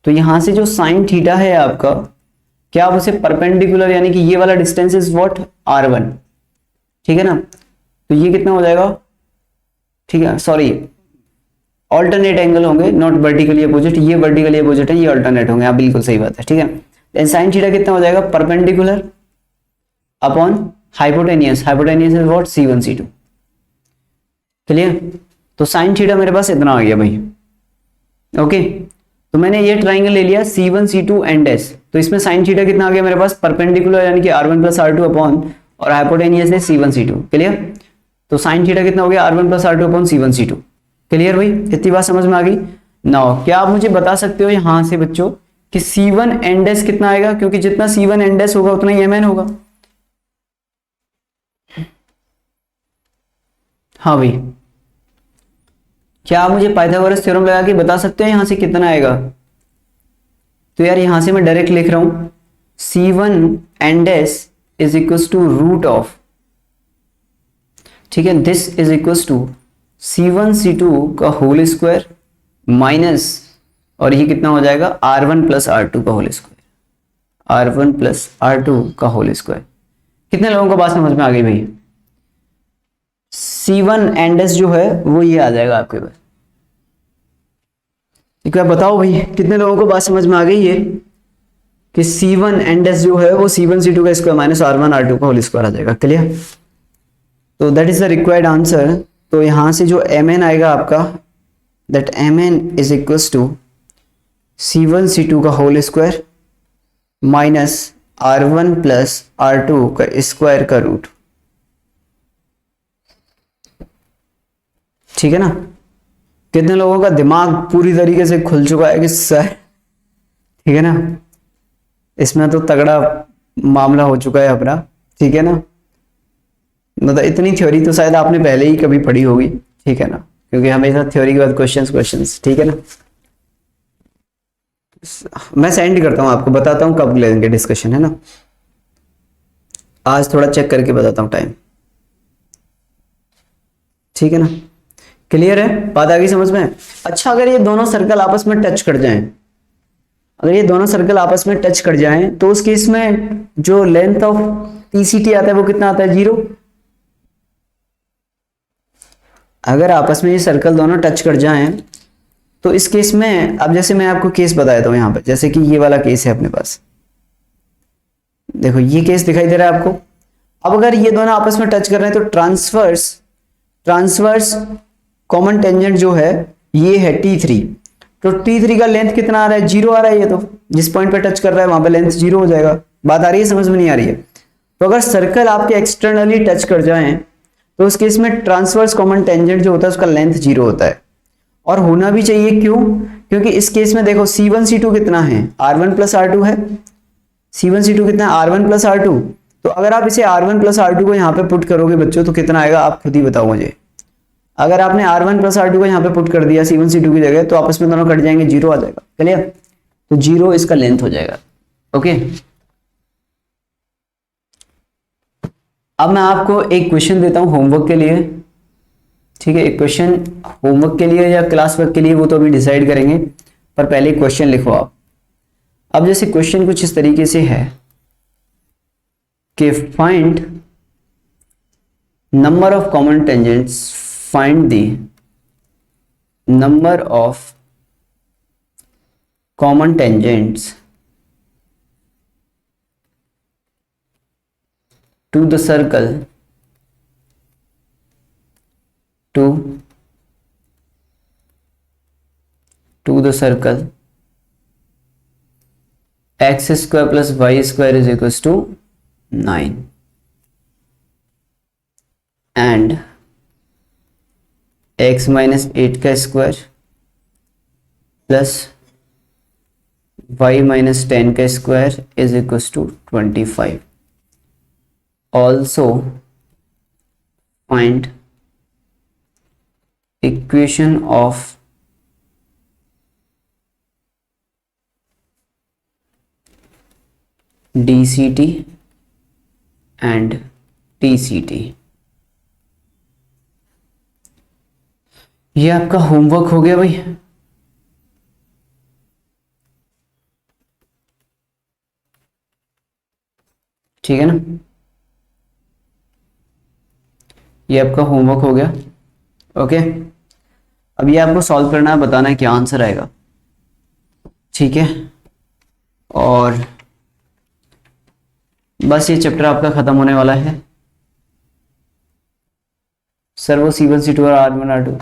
तो यहां से जो साइन थीटा है आपका, क्या आप उसे परपेंडिकुलर, यानी कि ये वाला डिस्टेंस इज व्हाट R1, ठीक है ना। तो ये कितना हो जाएगा, ठीक है, सॉरी ऑल्टरनेट एंगल होंगे, नॉट वर्टिकली अपोजिट, ये वर्टिकली अपोजिट है, ये ऑल्टरनेट होंगे, आप बिल्कुल सही बात है, ठीक है। देन साइन थीटा कितना हो जाएगा, perpendicular upon hypotenuse, hypotenuse is what C1 C2, clear. तो साइन थीटा मेरे पास इतना आ गया भाई, ओके। तो मैंने ये ट्राइंगल ले लिया C1 C2 एंड डैश, तो इसमें साइन थीटा कितना आ गया मेरे पास, परपेंडिकुलर यानी कि R1 + R2 अपॉन, और हाइपोटेनियस है C1 C2, क्लियर। तो साइन थीटा कितना हो गया, R1 + R2 upon C1 C2, clear भाई, इतनी बात समझ में आ गई। नाउ क्या आप मुझे बता सकते हो यहां से बच्चों कि C1 एंड डैश कितना आएगा, क्योंकि जितना C1 एंड डैश होगा उतना ही MN होगा, हाँ भाई। क्या आप मुझे पाइथागोरस थ्योरम लगा के बता सकते हैं यहां से कितना आएगा। तो यार यहां से मैं डायरेक्ट लिख रहा हूं C1 and dash is equal to root of, ठीक है, this is equal to C1 C2 का होल स्क्वायर माइनस, और ये कितना हो जाएगा R1 + R2 का होल स्क्वायर, R1 + R2 का होल स्क्वायर। कितने लोगों को बात समझ में आ गई भैया। C1 एंड डैश जो है वो ये आ जाएगा आपके पास, एक बार बताओ भाई कितने लोगों को बात समझ में आ गई है कि C1 एंड डैश जो है वो C1 C2 का स्क्वायर माइनस R1 R2 का होल स्क्वायर आ जाएगा, क्लियर। तो that is the required answer. तो यहां से जो Mn आएगा आपका, that Mn is equal to C1 C2 का whole square minus R1 + R2 का स्क्वायर का रूट, ठीक है ना। कितने लोगों का दिमाग पूरी तरीके से खुल चुका है कि सर, ठीक है ना, इसमें तो तगड़ा मामला हो चुका है अपना, ठीक है ना। मतलब इतनी थ्योरी तो शायद आपने पहले ही कभी पढ़ी होगी, ठीक है ना, क्योंकि हमेशा थ्योरी के बाद क्वेश्चंस, ठीक है ना। मैं सेंड करता हूं आपको, बताता हूं कब लेंगे डिस्कशन, है ना। आज थोड़ा चेक करके बताता हूँ टाइम, ठीक है ना। क्लियर है, बात आ गई समझ में। अच्छा, अगर ये दोनों सर्कल आपस में टच कर जाएं, अगर ये दोनों सर्कल आपस में टच कर जाएं तो उस केस में जो लेंथ ऑफ टीसीटी आता है वो कितना आता है, 0। अगर आपस में ये सर्कल दोनों टच कर जाएं तो इस केस में, अब जैसे मैं आपको केस बताया था यहाँ पे, जैसे कि ये वाला केस है अपने पास, देखो ये केस दिखाई दे रहा है आपको। अब अगर ये दोनों आपस में टच कर रहे हैं तो ट्रांसवर्स कॉमन टेंजेंट जो है ये है T3, तो T3 का लेंथ कितना आ रहा है, 0 आ रहा है। ये तो जिस पॉइंट पे टच कर रहा है वहां पे लेंथ 0 हो जाएगा। बात आ रही है, समझ में नहीं आ रही है। तो अगर सर्कल आपके एक्सटर्नली टच कर जाएं तो उस केस में ट्रांसवर्स कॉमन टेंजेंट जो होता है उसका लेंथ 0 होता है, और होना भी चाहिए। क्यों? क्योंकि इस केस में देखो C1 C2 कितना है, R1 प्लस R2 है। C1 C2 कितना है, R1 प्लस R2। तो अगर आप इसे R1 प्लस R2 को यहाँ पे पुट करोगे बच्चों तो कितना आएगा, आप खुद ही बताओ मुझे। अगर आपने R1 प्लस R2 को यहाँ पे पुट कर दिया C1 C2 की जगह, तो आपस में दोनों कट जाएंगे, 0 आ जाएगा। क्लियर? तो 0 इसका लेंथ हो जाएगा। ओके, अब मैं आपको एक क्वेश्चन देता हूं होमवर्क के लिए, ठीक है। एक क्वेश्चन होमवर्क के लिए या क्लास वर्क के लिए वो तो अभी डिसाइड करेंगे, पर पहले क्वेश्चन लिखो आप। अब जैसे क्वेश्चन कुछ इस तरीके से है कि find number of common tangents, find the number of common tangents to the circle to the circle x square plus y square is equals to 9 and x minus 8 का स्क्वायर प्लस y minus 10 का square is equals to 25. Also find equation of DCT and TCT। ये आपका homework हो गया भाई। ठीक है ना, ये आपका होमवर्क हो गया। ओके, अब ये आपको सॉल्व करना है, बताना है क्या आंसर आएगा, ठीक है। और बस ये चैप्टर आपका खत्म होने वाला है। सर वो C1 C2 और R1 R2,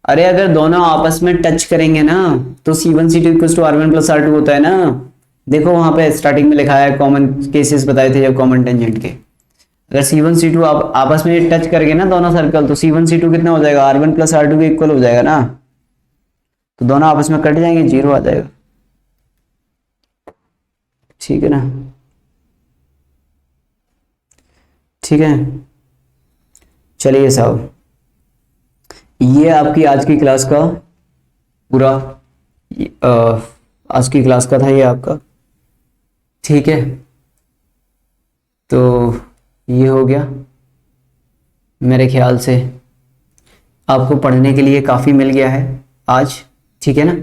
अरे अगर दोनों आपस में टच करेंगे ना तो C1 C2 equals to R1 plus R2 होता है ना। देखो वहां पे स्टार्टिंग में लिखा है, कॉमन केसेस बताए थे जब कॉमन टेंजेंट के। अगर C1 C2 आप आपस में टच करेंगे ना दोनों सर्कल, तो C1 C2 कितना हो जाएगा, R1 प्लस R2 के इक्वल हो जाएगा ना। तो दोनों आपस में कट जाएंगे, 0 आ जाएगा। ठीक है ना, ठीक है। चलिए साहब, ये आपकी आज की क्लास का पूरा आज की क्लास का था ये आपका, ठीक है। तो ये हो गया, मेरे ख्याल से आपको पढ़ने के लिए काफ़ी मिल गया है आज, ठीक है ना।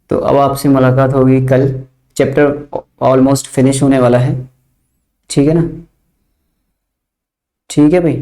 तो अब आपसे मुलाकात होगी कल, चैप्टर ऑलमोस्ट फिनिश होने वाला है, ठीक है ना। ठीक है भाई।